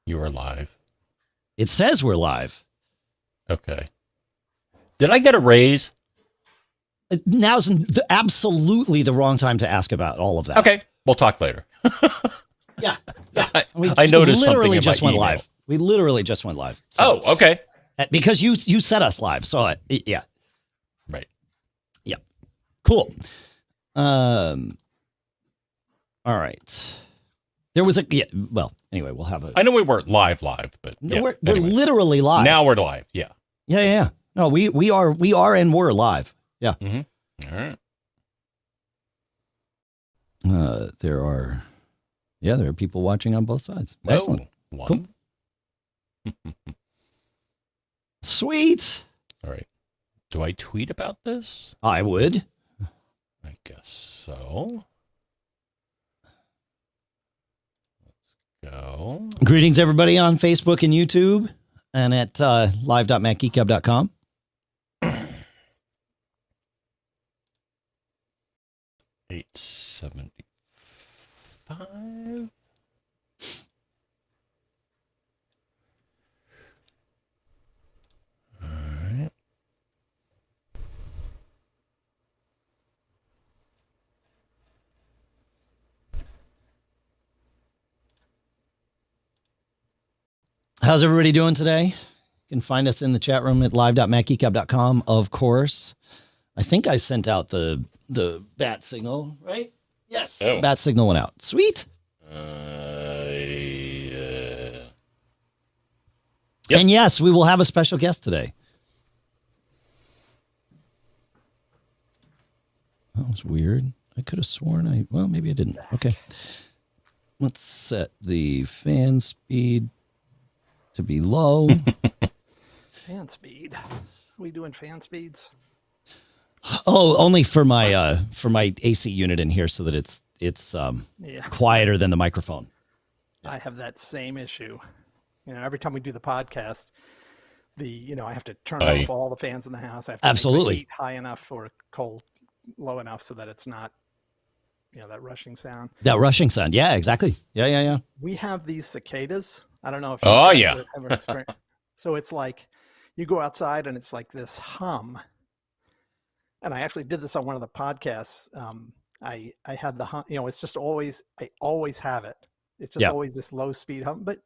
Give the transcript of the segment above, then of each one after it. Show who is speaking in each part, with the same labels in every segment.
Speaker 1: You are live.
Speaker 2: It says we're live.
Speaker 1: Okay. Did I get a raise?
Speaker 2: Now's absolutely the wrong time to ask about all of that.
Speaker 1: Okay. We'll talk later.
Speaker 2: Yeah.
Speaker 1: I noticed
Speaker 2: literally
Speaker 1: something
Speaker 2: just
Speaker 1: in my
Speaker 2: went
Speaker 1: email.
Speaker 2: live. We literally just went live. So,
Speaker 1: Oh, okay.
Speaker 2: because you set us live. So yeah.
Speaker 1: Right.
Speaker 2: Yeah. Cool. All right. There was well, anyway, we'll have
Speaker 1: I know we weren't live, but yeah,
Speaker 2: we're
Speaker 1: anyway.
Speaker 2: literally live.
Speaker 1: Now we're live. Yeah.
Speaker 2: Yeah. No, we are and we're live. Yeah.
Speaker 1: Mm-hmm. All right.
Speaker 2: There are people watching on both sides.
Speaker 1: Whoa.
Speaker 2: Excellent.
Speaker 1: One.
Speaker 2: Cool. Sweet.
Speaker 1: All right. Do I tweet about this?
Speaker 2: I would.
Speaker 1: I guess so. Let's go.
Speaker 2: Greetings, everybody on Facebook and YouTube and at live.macgeekgab.com.
Speaker 1: 875. All right.
Speaker 2: How's everybody doing today? You can find us in the chat room at live.macgeekgab.com, of course. I think I sent out the bat signal, right? Yes.
Speaker 1: Oh.
Speaker 2: Bat signal went out. Sweet.
Speaker 1: Yep.
Speaker 2: And yes, we will have a special guest today. That was weird. I could have sworn well, maybe I didn't. Okay. Let's set the fan speed to be low.
Speaker 3: Fan speed. Are we doing fan speeds?
Speaker 2: Oh, only for my AC unit in here so that it's quieter than the microphone.
Speaker 3: I have that same issue. Every time we do the podcast, I have to turn off all the fans in the house. I have to
Speaker 2: Absolutely
Speaker 3: make the heat high enough or cold low enough so that it's not, that rushing sound.
Speaker 2: That rushing sound. Yeah, exactly. Yeah.
Speaker 3: We have these cicadas. I don't know if
Speaker 1: you
Speaker 3: ever experienced. So it's like you go outside and it's like this hum. And I actually did this on one of the podcasts. I had the hum, it's just always, I always have it. It's just always this low speed hum, but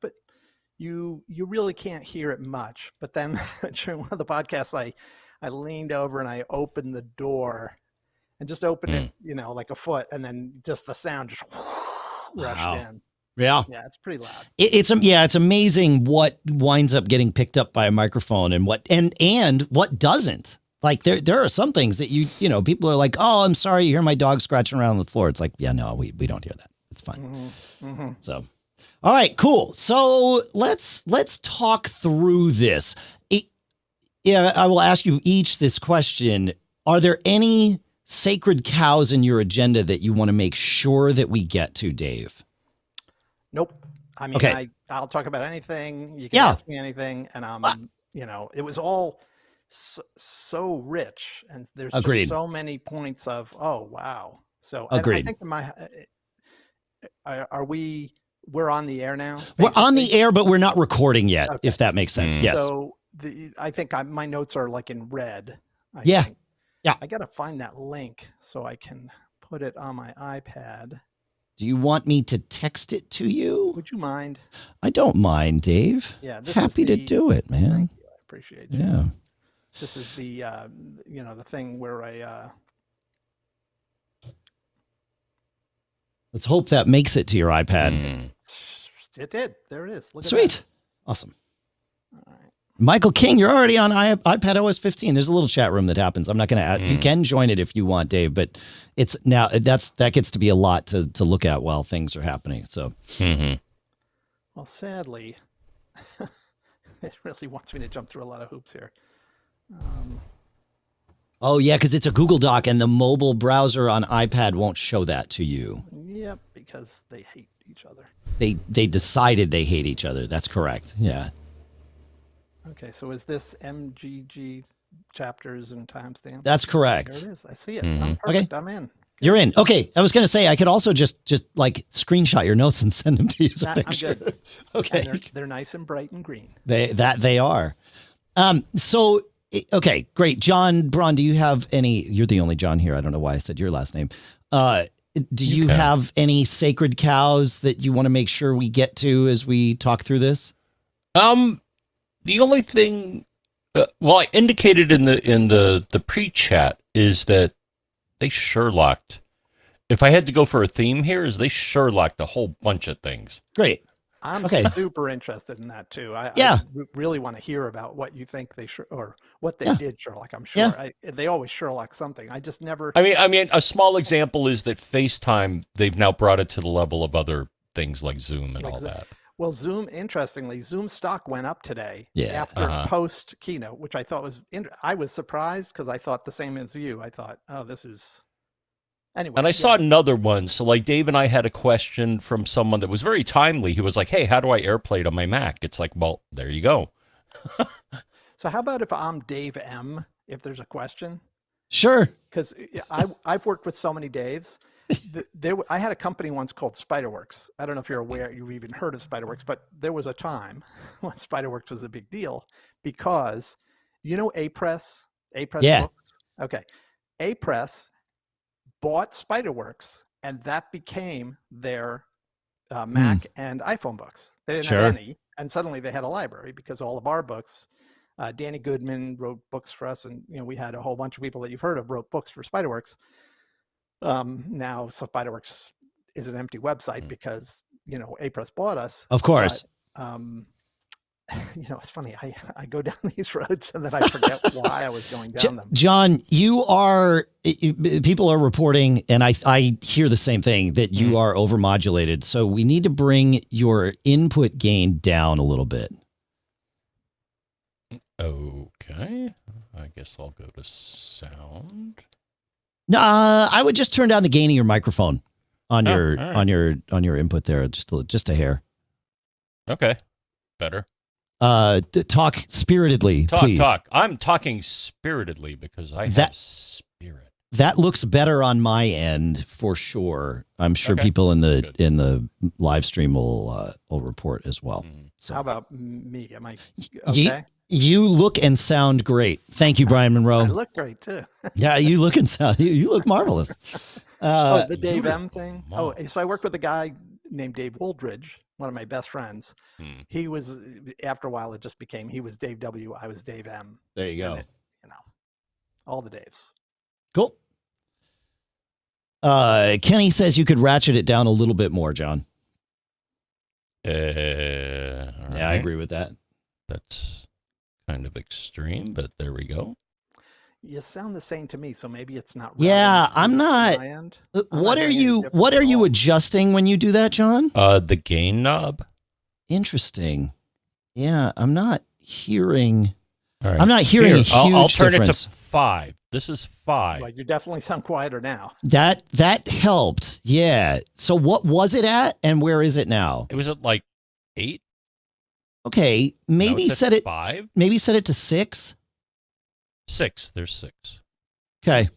Speaker 3: you really can't hear it much. But then during one of the podcasts, I leaned over and I opened the door and just opened it, like a foot. And then just the sound just rushed in.
Speaker 2: Yeah.
Speaker 3: Yeah. It's pretty loud.
Speaker 2: It's amazing what winds up getting picked up by a microphone and what doesn't. Like there are some things that people are like, oh, I'm sorry, you hear my dog scratching around on the floor. It's like, yeah, no, we don't hear that. It's fine.
Speaker 3: Mm-hmm.
Speaker 2: So, all right, cool. So let's talk through this. I will ask you each this question. Are there any sacred cows in your agenda that you want to make sure that we get to, Dave?
Speaker 3: Nope. I mean,
Speaker 2: okay.
Speaker 3: I'll talk about anything. You can ask me anything. And, it was all so rich. And there's just so many points of, oh, wow. So
Speaker 2: agreed.
Speaker 3: I think we're on the air now? Basically?
Speaker 2: We're on the air, but we're not recording yet, if that makes sense. Yes.
Speaker 3: So I think my notes are like in red.
Speaker 2: Yeah.
Speaker 3: I got to find that link so I can put it on my iPad.
Speaker 2: Do you want me to text it to you?
Speaker 3: Would you mind?
Speaker 2: I don't mind, Dave.
Speaker 3: Yeah.
Speaker 2: Happy to do it, man.
Speaker 3: Thank you. I appreciate you.
Speaker 2: Yeah.
Speaker 3: This is the, the thing where
Speaker 2: let's hope that makes it to your iPad.
Speaker 3: It did. There it is. Look
Speaker 2: Sweet.
Speaker 3: at that.
Speaker 2: Awesome.
Speaker 3: All right.
Speaker 2: Michael King, you're already on iPad OS 15. There's a little chat room that happens. I'm not going to add. You can join it if you want, Dave, but it's now that gets to be a lot to look at while things are happening. So,
Speaker 3: well, sadly, it really wants me to jump through a lot of hoops here.
Speaker 2: Oh yeah, because it's a Google Doc, and the mobile browser on iPad won't show that to you.
Speaker 3: Yep, because they hate each other.
Speaker 2: They decided they hate each other. That's correct. Yeah.
Speaker 3: Okay, so is this MGG chapters and timestamps?
Speaker 2: That's correct.
Speaker 3: There it is. I see it. I'm perfect. I'm in.
Speaker 2: You're in. Okay. I was going to say, I could also just like screenshot your notes and send them to you as a
Speaker 3: I'm
Speaker 2: picture.
Speaker 3: good.
Speaker 2: Okay.
Speaker 3: And they're nice and bright and green.
Speaker 2: They are. So, okay, great. John Braun, do you have any, you're the only John here. I don't know why I said your last name. Do you have any sacred cows that you want to make sure we get to as we talk through this?
Speaker 1: The only thing, I indicated in the pre-chat is that they Sherlocked. If I had to go for a theme here, is they Sherlocked a whole bunch of things.
Speaker 2: Great.
Speaker 3: I'm super interested in that too. I really want to hear about what you think they or what they did Sherlock. I'm sure they always Sherlock something. I just never.
Speaker 1: I mean, a small example is that FaceTime, they've now brought it to the level of other things like Zoom and all that.
Speaker 3: Well, Zoom, interestingly, Zoom stock went up today after post Keynote, which I thought was, I was surprised because I thought the same as you. I thought, oh, this is, anyway.
Speaker 1: And I saw another one. So like Dave and I had a question from someone that was very timely. He was like, hey, how do I AirPlay it on my Mac? It's like, well, there you go.
Speaker 3: So how about if I'm Dave M, if there's a question?
Speaker 2: Sure.
Speaker 3: Because I've worked with so many Daves. I had a company once called Spiderworks. I don't know if you're aware, you've even heard of Spiderworks, but there was a time when Spiderworks was a big deal because, you know, A-Press books? Okay. A-Press bought Spiderworks and that became their Mac and iPhone books. They didn't have any, and suddenly they had a library because all of our books, Danny Goodman wrote books for us, and you know, we had a whole bunch of people that you've heard of wrote books for Spiderworks. Now Spiderworks is an empty website because, you know, A-Press bought us.
Speaker 2: Of course.
Speaker 3: But, you know, it's funny. I go down these roads and then I forget why I was going down them.
Speaker 2: John, people are reporting, and I hear the same thing, that you are overmodulated. So we need to bring your input gain down a little bit.
Speaker 1: Okay. I guess I'll go to sound.
Speaker 2: No, I would just turn down the gain of your microphone on your input there, just a hair.
Speaker 1: Okay, better.
Speaker 2: Talk spiritedly, please.
Speaker 1: Talk. I'm talking spiritedly because I have spirit.
Speaker 2: That looks better on my end for sure. I'm sure people in the live stream will report as well. So
Speaker 3: how about me? Am I okay?
Speaker 2: You look and sound great. Thank you, Brian Monroe.
Speaker 3: I look great too.
Speaker 2: Yeah, you look and sound. You look marvelous.
Speaker 3: The Dave M thing. Oh, so I worked with a guy named Dave Wooldridge, one of my best friends. He was, after a while, it just became, he was Dave W. I was Dave M.
Speaker 2: There you go.
Speaker 3: You know, all the Daves.
Speaker 2: Cool. Kenny says you could ratchet it down a little bit more, John.
Speaker 1: Yeah,
Speaker 2: I agree with that.
Speaker 1: That's kind of extreme, but there we go.
Speaker 3: You sound the same to me, so maybe it's not.
Speaker 2: Yeah, I'm not. What are you adjusting when you do that, John?
Speaker 1: The gain knob.
Speaker 2: Interesting. Yeah, I'm not hearing.
Speaker 1: All right.
Speaker 2: I'm not hearing a huge
Speaker 1: I'll turn
Speaker 2: difference.
Speaker 1: it to 5. This is 5.
Speaker 3: Well, you definitely sound quieter now.
Speaker 2: That helped. Yeah. So what was it at, and where is it now?
Speaker 1: It was at like 8.
Speaker 2: Okay, maybe set it
Speaker 1: 5.
Speaker 2: Maybe set it to 6.
Speaker 1: 6. There's 6.
Speaker 2: Okay.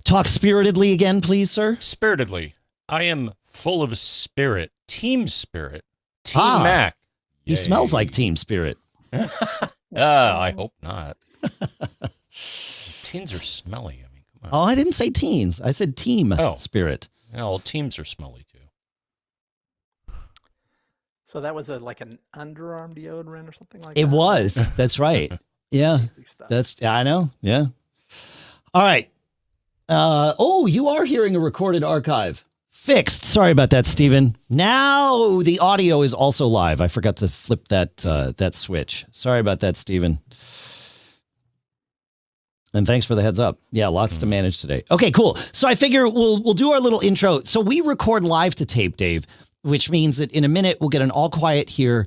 Speaker 2: Talk spiritedly again, please, sir.
Speaker 1: Spiritedly. I am full of spirit. Team spirit. Team Mac.
Speaker 2: He smells like team spirit.
Speaker 1: I hope not. Teens are smelly. I mean, come on.
Speaker 2: Oh, I didn't say teens. I said team spirit.
Speaker 1: Yeah, well, teams are smelly too.
Speaker 3: So that was like an underarm deodorant or something like that?
Speaker 2: It was. That's right. Yeah. I know. Yeah. All right. You are hearing a recorded archive. Fixed. Sorry about that, Stephen. Now the audio is also live. I forgot to flip that switch. Sorry about that, Stephen. And thanks for the heads up. Yeah, lots to manage today. Okay, cool. So I figure we'll do our little intro. So we record live to tape, Dave, which means that in a minute we'll get an all quiet here.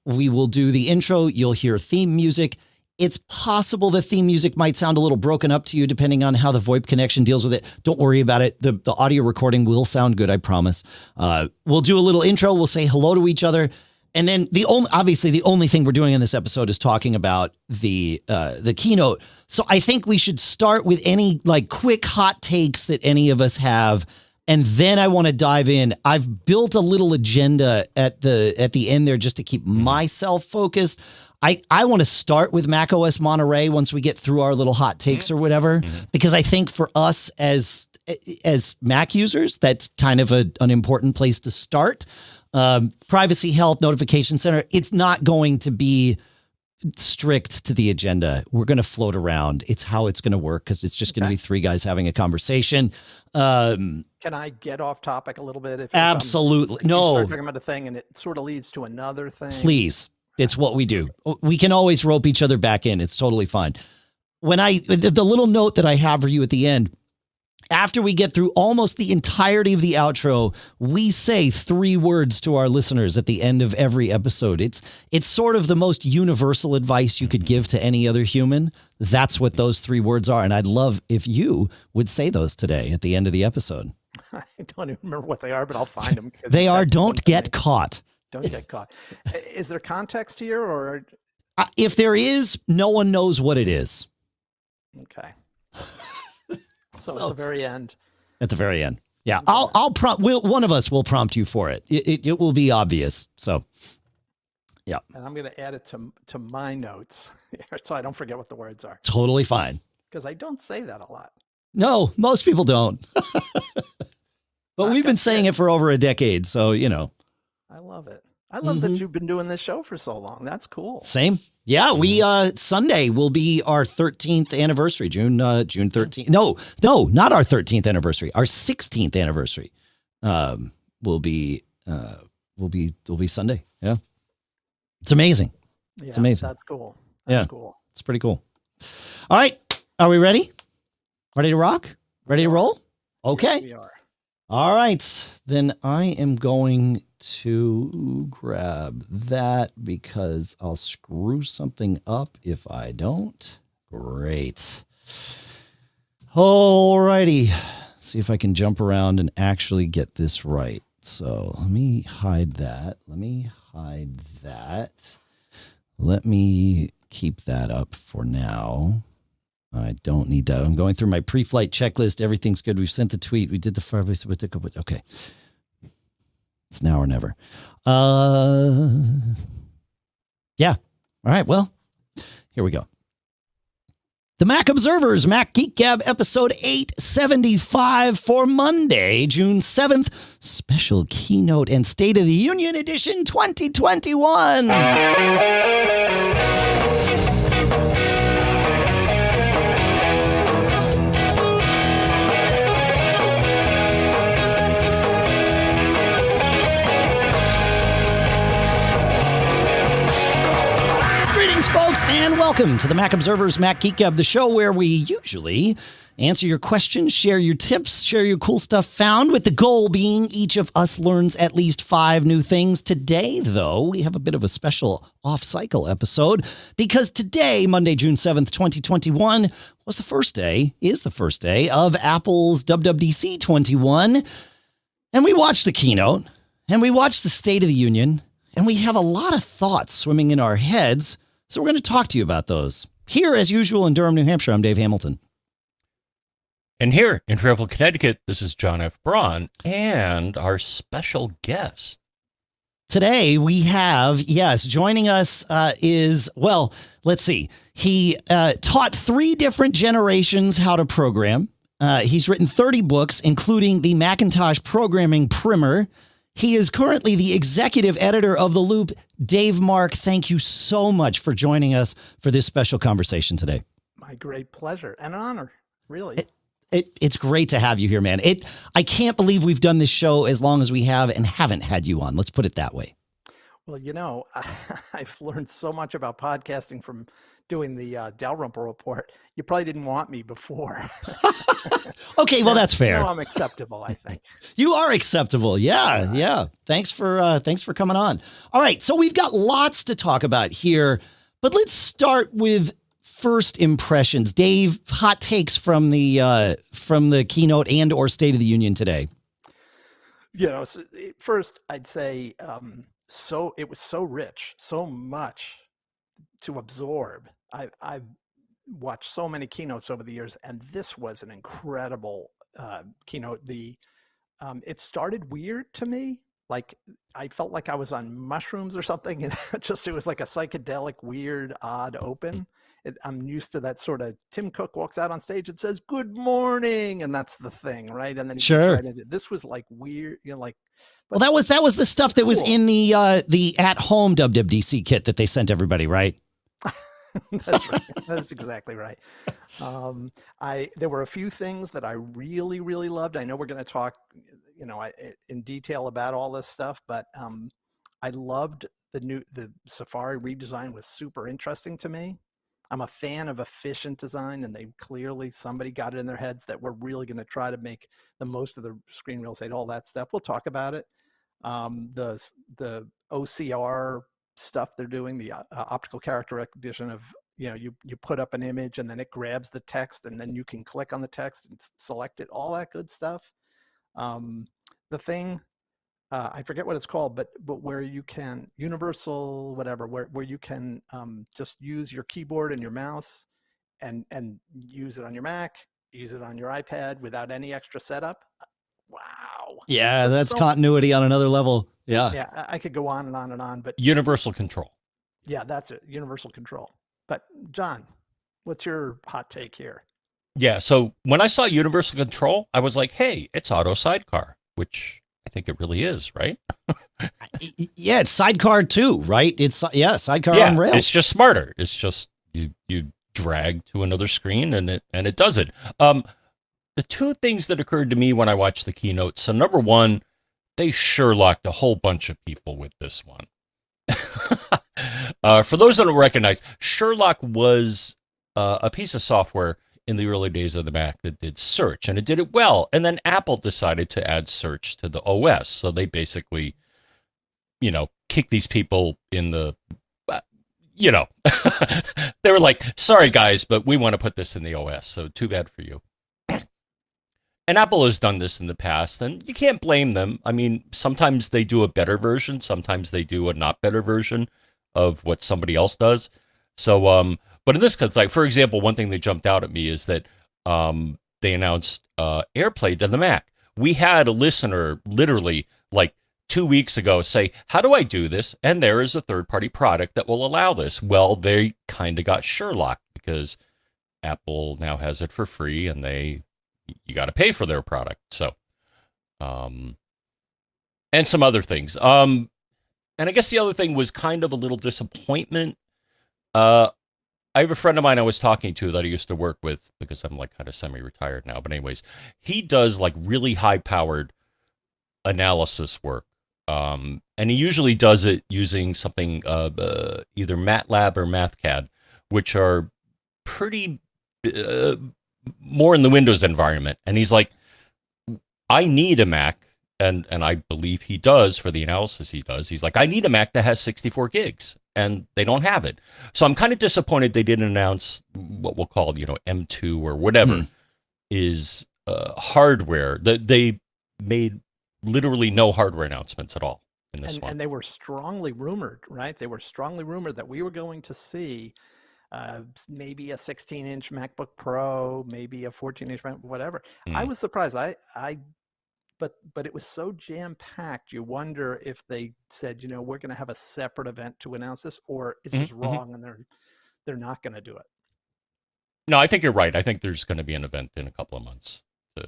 Speaker 2: We will do the intro. You'll hear theme music. It's possible the theme music might sound a little broken up to you depending on how the VoIP connection deals with it. Don't worry about it. The audio recording will sound good, I promise. We'll do a little intro. We'll say hello to each other. And then the only thing we're doing in this episode is talking about the keynote. So I think we should start with any like quick hot takes that any of us have. And then I want to dive in. I've built a little agenda at the end there just to keep myself focused. I want to start with macOS Monterey once we get through our little hot takes or whatever, because I think for us as Mac users, that's kind of an important place to start. Privacy, health, notification center. It's not going to be strict to the agenda. We're going to float around. It's how it's going to work because it's just going to be three guys having a conversation.
Speaker 3: Can I get off topic a little bit?
Speaker 2: Absolutely.
Speaker 3: You
Speaker 2: No.
Speaker 3: start talking about a thing and it sort of leads to another thing.
Speaker 2: Please. It's what we do. We can always rope each other back in. It's totally fine. The little note that I have for you at the end, after we get through almost the entirety of the outro, we say 3 words to our listeners at the end of every episode. It's sort of the most universal advice you could give to any other human. That's what those 3 words are. And I'd love if you would say those today at the end of the episode.
Speaker 3: I don't even remember what they are, but I'll find them.
Speaker 2: They are don't get caught.
Speaker 3: Don't get caught. Is there context here or?
Speaker 2: If there is, no one knows what it is.
Speaker 3: Okay. So at the very end.
Speaker 2: At the very end. Yeah. I'll prompt. One of us will prompt you for it. It will be obvious. So. Yeah.
Speaker 3: And I'm going to add it to my notes so I don't forget what the words are.
Speaker 2: Totally fine.
Speaker 3: Because I don't say that a lot.
Speaker 2: No, most people don't. But we've been saying it for over a decade. So, you know.
Speaker 3: I love it. I love that you've been doing this show for so long. That's cool.
Speaker 2: Same. Yeah, we Sunday will be our 13th anniversary, June 13th. No, not our 13th anniversary. Our 16th anniversary will be Sunday. Yeah. It's amazing.
Speaker 3: Yeah,
Speaker 2: it's amazing.
Speaker 3: That's cool. That's cool.
Speaker 2: It's pretty cool. All right. Are we ready? Ready to rock? Ready to roll? Okay.
Speaker 3: Yes, we are.
Speaker 2: All right. Then I am going to grab that because I'll screw something up if I don't. Great. All righty. See if I can jump around and actually get this right. So let me hide that. Let me keep that up for now. I don't need that. I'm going through my pre-flight checklist. Everything's good. We've sent the tweet. We did the Firebase. Okay. It's now or never. Yeah. All right. Well, here we go. The Mac Observers, Mac Geek Gab, episode 875 for Monday, June 7th. Special Keynote and State of the Union edition 2021. Folks, and welcome to the Mac Observers Mac Geek Gab, the show where we usually answer your questions, share your tips, share your cool stuff found, with the goal being each of us learns at least 5 new things. Today, though, we have a bit of a special off-cycle episode because today, Monday, June 7th, 2021, is the first day of Apple's WWDC21. And we watched the keynote, and we watched the State of the Union, and we have a lot of thoughts swimming in our heads. So we're going to talk to you about those. Here, as usual, in Durham, New Hampshire, I'm Dave Hamilton.
Speaker 1: And here in Fairfield, Connecticut, this is John F. Braun and our special guest.
Speaker 2: Today we have, joining us let's see. He taught 3 different generations how to program. He's written 30 books, including the Macintosh Programming Primer. He is currently the executive editor of The Loop. Dave Mark, thank you so much for joining us for this special conversation today.
Speaker 3: My great pleasure and an honor, really.
Speaker 2: It's great to have you here, man. I can't believe we've done this show as long as we have and haven't had you on. Let's put it that way.
Speaker 3: Well, I've learned so much about podcasting from doing the Dalrymple report. You probably didn't want me before.
Speaker 2: Okay, well, that's fair.
Speaker 3: Now I'm acceptable, I think.
Speaker 2: You are acceptable. Yeah. Thanks for coming on. All right, so we've got lots to talk about here, but let's start with first impressions. Dave, hot takes from the keynote and or State of the Union today.
Speaker 3: So first, I'd say it was so rich, so much to absorb. I've watched so many keynotes over the years, and this was an incredible keynote. It started weird to me. Like I felt like I was on mushrooms or something, and it was like a psychedelic, weird, odd open. I'm used to that sort of Tim Cook walks out on stage and says "Good morning," and that's the thing, right? And then he gets right into it. This was like weird, like.
Speaker 2: Well, that was the stuff that was in the at-home WWDC kit that they sent everybody, right?
Speaker 3: That's right. That's exactly right. There were a few things that I really, really loved. I know we're going to talk, in detail about all this stuff, but I loved the Safari redesign was super interesting to me. I'm a fan of efficient design, and somebody got it in their heads that we're really going to try to make the most of the screen real estate, all that stuff. We'll talk about it. The OCR stuff they're doing, the optical character recognition of, you put up an image and then it grabs the text and then you can click on the text and select it, all that good stuff. The thing, I forget what it's called, but where you can universal, whatever, where you can just use your keyboard and your mouse and use it on your Mac, use it on your iPad without any extra setup. Wow.
Speaker 2: Yeah, that's continuity on another level. Yeah.
Speaker 3: Yeah, I could go on and on and on, but
Speaker 1: universal control.
Speaker 3: Yeah, that's it. Universal control. But John, what's your hot take here?
Speaker 1: Yeah, so when I saw universal control, I was like, hey, it's auto sidecar, which I think it really is, right?
Speaker 2: Yeah, it's sidecar too, right? It's sidecar on rails.
Speaker 1: It's just smarter. It's just you drag to another screen and it does it. The two things that occurred to me when I watched the keynote. So number one, they Sherlocked a whole bunch of people with this one. For those that don't recognize, Sherlock was a piece of software in the early days of the Mac that did search, and it did it well. And then Apple decided to add search to the OS. So they basically, kick these people in the, they were like, sorry guys, but we want to put this in the OS. So too bad for you. And Apple has done this in the past, and you can't blame them. I mean, sometimes they do a better version. Sometimes they do a not better version of what somebody else does. So, but in this case, like, for example, one thing that jumped out at me is that they announced AirPlay to the Mac. We had a listener literally like 2 weeks ago say, how do I do this? And there is a third-party product that will allow this. Well, they kind of got Sherlock because Apple now has it for free, and you got to pay for their product. So, and some other things. And I guess the other thing was kind of a little disappointment. I have a friend of mine I was talking to that I used to work with because I'm like kind of semi-retired now. But anyways, he does like really high-powered analysis work. And he usually does it using something either MATLAB or MathCAD, which are pretty more in the Windows environment. And he's like, I need a Mac, and I believe he does for the analysis he does. He's like, I need a Mac that has 64 gigs, and they don't have it. So I'm kind of disappointed they didn't announce what we'll call, M2 or whatever is hardware. They made literally no hardware announcements at all in this one.
Speaker 3: And they were strongly rumored, right? They were strongly rumored that we were going to see maybe a 16-inch MacBook Pro, maybe a 14-inch MacBook, whatever. I was surprised. But it was so jam-packed. You wonder if they said, we're going to have a separate event to announce this, or it's just wrong and they're not going to do it.
Speaker 1: No, I think you're right. I think there's going to be an event in a couple of months to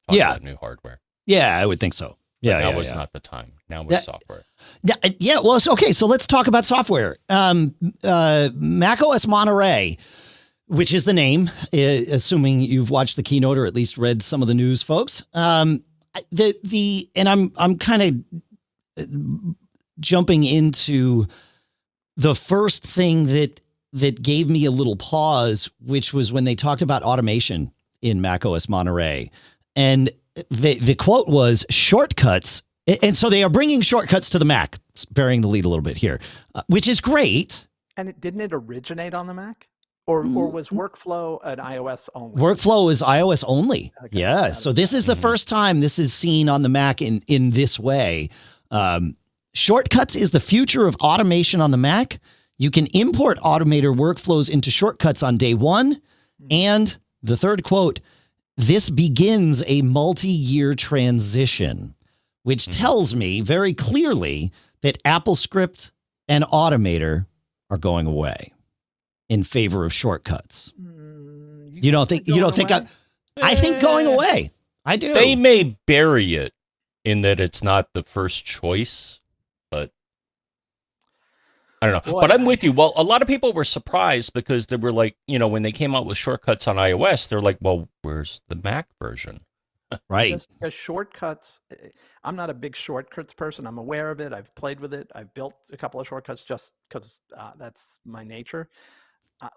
Speaker 1: talk about new hardware.
Speaker 2: Yeah, I would think so. Yeah,
Speaker 1: now is not the time. Now with software.
Speaker 2: Yeah. Well, okay. So let's talk about software. macOS Monterey, which is the name, assuming you've watched the keynote or at least read some of the news, folks. And I'm kind of jumping into the first thing that gave me a little pause, which was when they talked about automation in macOS Monterey, and the quote was shortcuts. And so they are bringing shortcuts to the Mac, bearing the lead a little bit here, which is great.
Speaker 3: And didn't it originate on the Mac? Or was workflow an iOS only?
Speaker 2: Workflow is iOS only. Okay. Yeah. So this is the first time this is seen on the Mac in this way. Shortcuts is the future of automation on the Mac. You can import Automator workflows into Shortcuts on day one. And the third quote, this begins a multi-year transition, which tells me very clearly that AppleScript and Automator are going away in favor of Shortcuts. You don't think I think going away. I do.
Speaker 1: They may bury it in that it's not the first choice, but I don't know.
Speaker 3: Boy,
Speaker 1: but I'm with you. Well, a lot of people were surprised because they were like, when they came out with Shortcuts on iOS, they're like, well, where's the Mac version?
Speaker 2: Right.
Speaker 3: Because shortcuts, I'm not a big shortcuts person. I'm aware of it. I've played with it. I've built a couple of shortcuts just because that's my nature.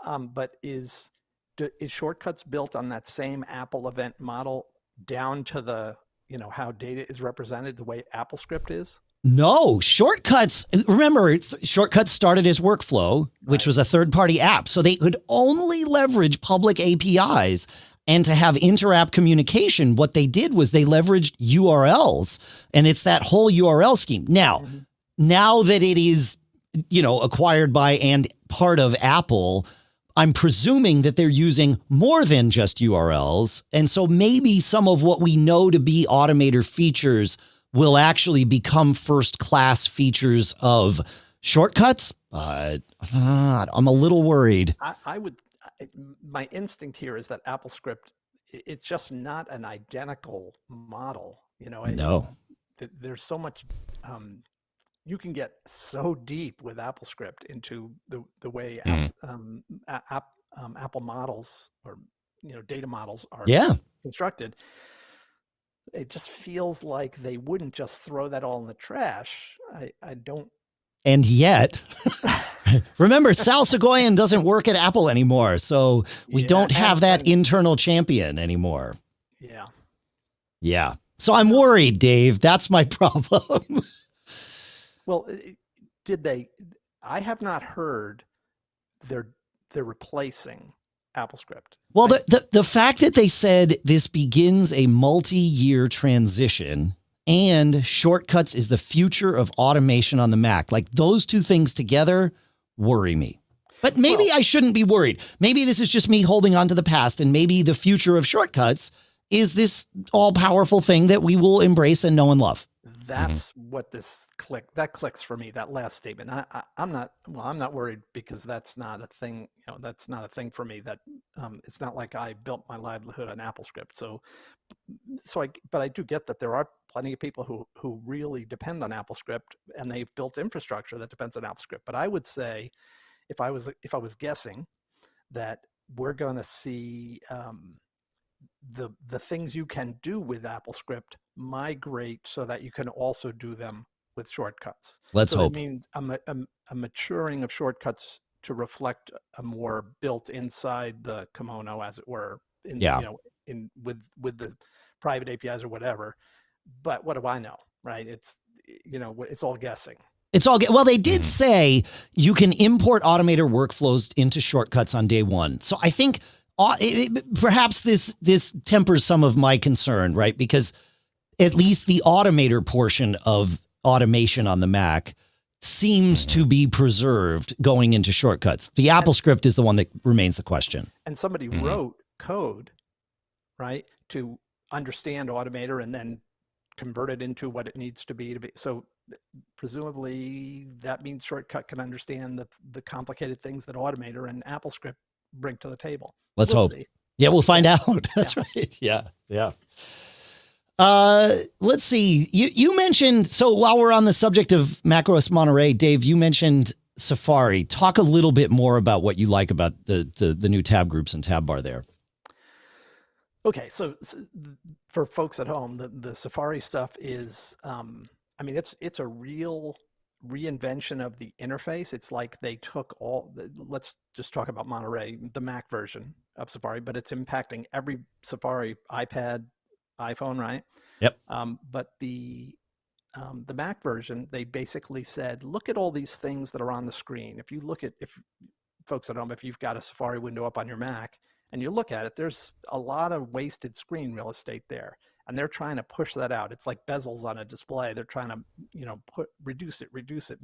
Speaker 3: But is Shortcuts built on that same Apple event model down to the, how data is represented the way AppleScript is?
Speaker 2: No, Shortcuts. Remember, Shortcuts started as Workflow, which was a third-party app. So they could only leverage public APIs. And to have inter-app communication, what they did was they leveraged URLs. And it's that whole URL scheme. Now that it is, acquired by and part of Apple, I'm presuming that they're using more than just URLs. And so maybe some of what we know to be Automator features will actually become first-class features of Shortcuts. I'm a little worried.
Speaker 3: My instinct here is that AppleScript, it's just not an identical model.
Speaker 2: No.
Speaker 3: There's so much, you can get so deep with AppleScript into the way Apple models or data models are constructed. It just feels like they wouldn't just throw that all in the trash. I don't.
Speaker 2: And yet, remember, Sal Segoyan doesn't work at Apple anymore. So we don't have that internal champion anymore.
Speaker 3: Yeah.
Speaker 2: Yeah. So I'm worried, Dave. That's my problem.
Speaker 3: Well, I have not heard they're replacing AppleScript.
Speaker 2: Well, the fact that they said this begins a multi-year transition and Shortcuts is the future of automation on the Mac, like those two things together worry me. But maybe I shouldn't be worried. Maybe this is just me holding on to the past, and maybe the future of Shortcuts is this all-powerful thing that we will embrace and know and love.
Speaker 3: That's what that clicks for me, that last statement. I'm not worried because that's not a thing, that's not a thing for me. That it's not like I built my livelihood on AppleScript. But I do get that there are plenty of people who really depend on AppleScript, and they've built infrastructure that depends on AppleScript. But I would say, if I was guessing, that we're going to see the things you can do with AppleScript migrate so that you can also do them with Shortcuts.
Speaker 2: Let's hope.
Speaker 3: It means a maturing of Shortcuts to reflect a more built inside the kimono, as it were, with the private APIs or whatever. But what do I know, right? It's it's all guessing.
Speaker 2: Well, they did say you can import Automator workflows into Shortcuts on day one. So I think perhaps this tempers some of my concern, right? Because at least the Automator portion of automation on the Mac seems to be preserved going into Shortcuts. The AppleScript is the one that remains the question.
Speaker 3: And somebody wrote code, right, to understand Automator and then convert it into what it needs to be. So presumably that means Shortcut can understand the complicated things that Automator and AppleScript bring to the table.
Speaker 2: Let's hope.
Speaker 3: See.
Speaker 2: Yeah, we'll find out. That's right. Yeah. Let's see. You mentioned, so while we're on the subject of macOS Monterey, Dave, you mentioned Safari. Talk a little bit more about what you like about the new tab groups and tab bar there.
Speaker 3: Okay, so for folks at home, the Safari stuff is, it's a real reinvention of the interface. It's like they took let's just talk about Monterey, the Mac version of Safari, but it's impacting every Safari iPad, iPhone, right?
Speaker 2: Yep.
Speaker 3: But the Mac version, they basically said, look at all these things that are on the screen. If folks at home, if you've got a Safari window up on your Mac and you look at it, there's a lot of wasted screen real estate there. and they're trying to push that out. It's like bezels on a display. They're trying to, reduce it,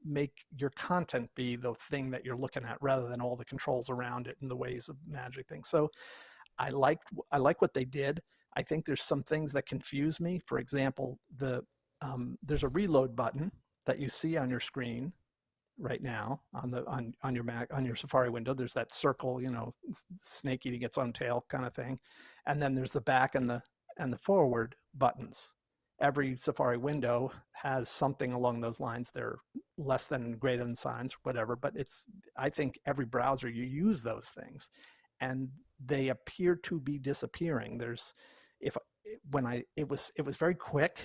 Speaker 3: make your content be the thing that you're looking at rather than all the controls around it and the ways of magic things. So I like what they did. I think there's some things that confuse me. For example, there's a reload button that you see on your screen right now on your Mac, on your Safari window. There's that circle, snake eating its own tail kind of thing, and then there's the back and the forward buttons. Every Safari window has something along those lines. They're less than, greater than signs, whatever. But I think every browser you use those things, and they appear to be disappearing. It was very quick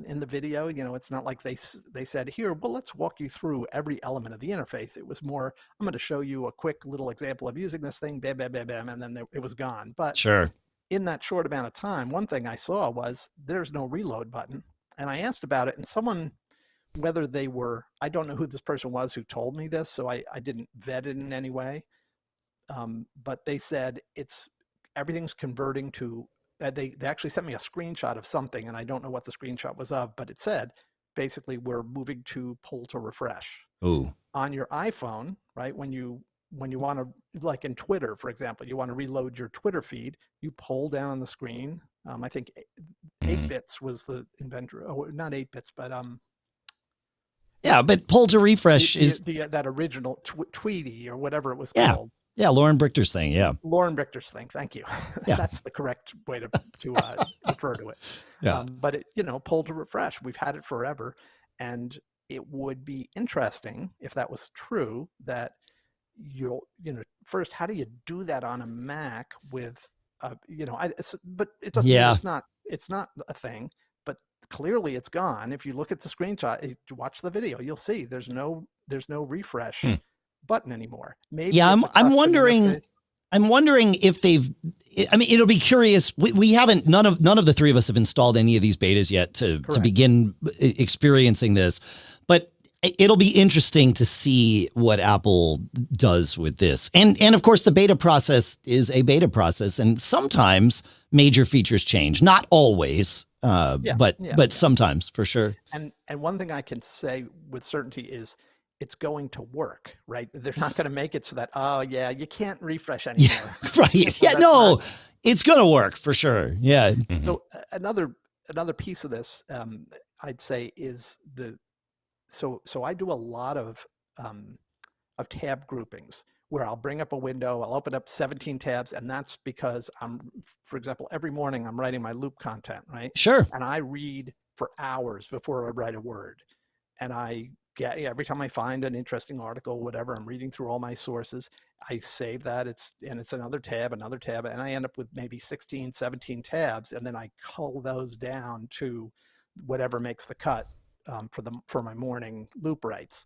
Speaker 3: in the video. It's not like they said, here, well, let's walk you through every element of the interface. It was more, I'm going to show you a quick little example of using this thing, bam, bam, bam, bam, and then it was gone. But
Speaker 2: Sure.
Speaker 3: In that short amount of time, one thing I saw was there's no reload button. And I asked about it, and someone, whether they were, I don't know who this person was who told me this, so I didn't vet it in any way. But they said everything's converting to, they actually sent me a screenshot of something, and I don't know what the screenshot was of, but it said, basically, we're moving to pull to refresh.
Speaker 2: Ooh. On
Speaker 3: your iPhone, right, when you want to, like in Twitter, for example, you want to reload your Twitter feed, you pull down on the screen. I think 8-bits was the inventor. Oh, not 8-bits, but
Speaker 2: yeah, but pull to refresh is
Speaker 3: that original Tweety or whatever it was
Speaker 2: called. Yeah, Lauren Brichter's thing. Yeah,
Speaker 3: Lauren Brichter's thing. Thank you. Yeah. That's the correct way to refer to it.
Speaker 2: Yeah.
Speaker 3: But pull to refresh. We've had it forever, and it would be interesting if that was true. That first, how do you do that on a Mac with, but it doesn't.
Speaker 2: Yeah.
Speaker 3: It's not a thing. But clearly, it's gone. If you look at the screenshot, if you watch the video, you'll see there's no refresh button anymore. Maybe.
Speaker 2: Yeah, I'm wondering.
Speaker 3: Interface.
Speaker 2: I'm wondering if they've. I mean, it'll be curious. We haven't. None of the three of us have installed any of these betas yet to begin experiencing this, but it'll be interesting to see what Apple does with this. And of course, the beta process is a beta process, and sometimes major features change. Not always, but sometimes for sure.
Speaker 3: And one thing I can say with certainty is, it's going to work, right? They're not going to make it so that, you can't refresh anymore.
Speaker 2: Yeah, right. So yeah, it's going to work for sure. Yeah.
Speaker 3: Mm-hmm. So another piece of this, I'd say, is so I do a lot of tab groupings where I'll bring up a window, I'll open up 17 tabs, and that's because for example, every morning I'm writing my loop content, right?
Speaker 2: Sure.
Speaker 3: And I read for hours before I write a word, and every time I find an interesting article, whatever, I'm reading through all my sources, I save that. It's another tab, and I end up with maybe 16, 17 tabs, and then I cull those down to whatever makes the cut for my morning loop writes.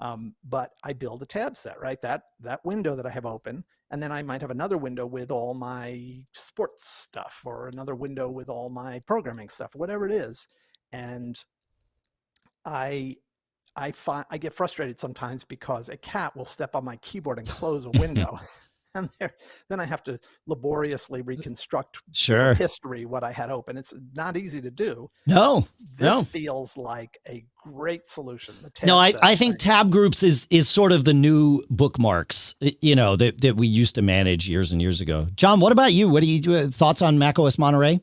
Speaker 3: But I build a tab set, right? That window that I have open, and then I might have another window with all my sports stuff, or another window with all my programming stuff, whatever it is, and I get frustrated sometimes because a cat will step on my keyboard and close a window. And then I have to laboriously reconstruct history, what I had open. It's not easy to do.
Speaker 2: This
Speaker 3: feels like a great solution.
Speaker 2: I think tab groups is sort of the new bookmarks, that we used to manage years and years ago. John, what about you? What do you do? Thoughts on macOS Monterey?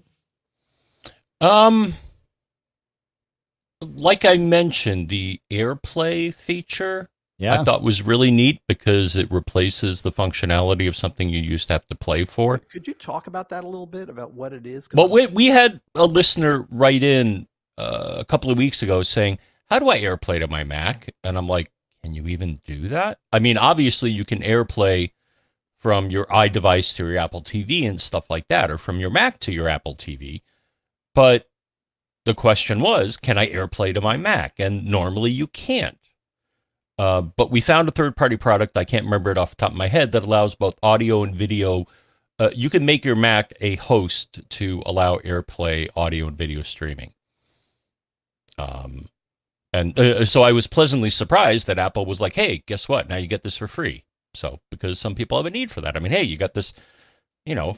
Speaker 1: Like I mentioned, the AirPlay feature, I thought was really neat because it replaces the functionality of something you used to have to play for.
Speaker 3: Could you talk about that a little bit, about what it is?
Speaker 1: Well, we had a listener write in a couple of weeks ago saying, how do I AirPlay to my Mac? And I'm like, can you even do that? I mean, obviously you can AirPlay from your iDevice to your Apple TV and stuff like that, or from your Mac to your Apple TV. But the question was, can I AirPlay to my Mac? And normally you can't. But we found a third-party product, I can't remember it off the top of my head, that allows both audio and video. You can make your Mac a host to allow AirPlay audio and video streaming. So I was pleasantly surprised that Apple was like, hey, guess what? Now you get this for free. So, because some people have a need for that. I mean, hey, you got this,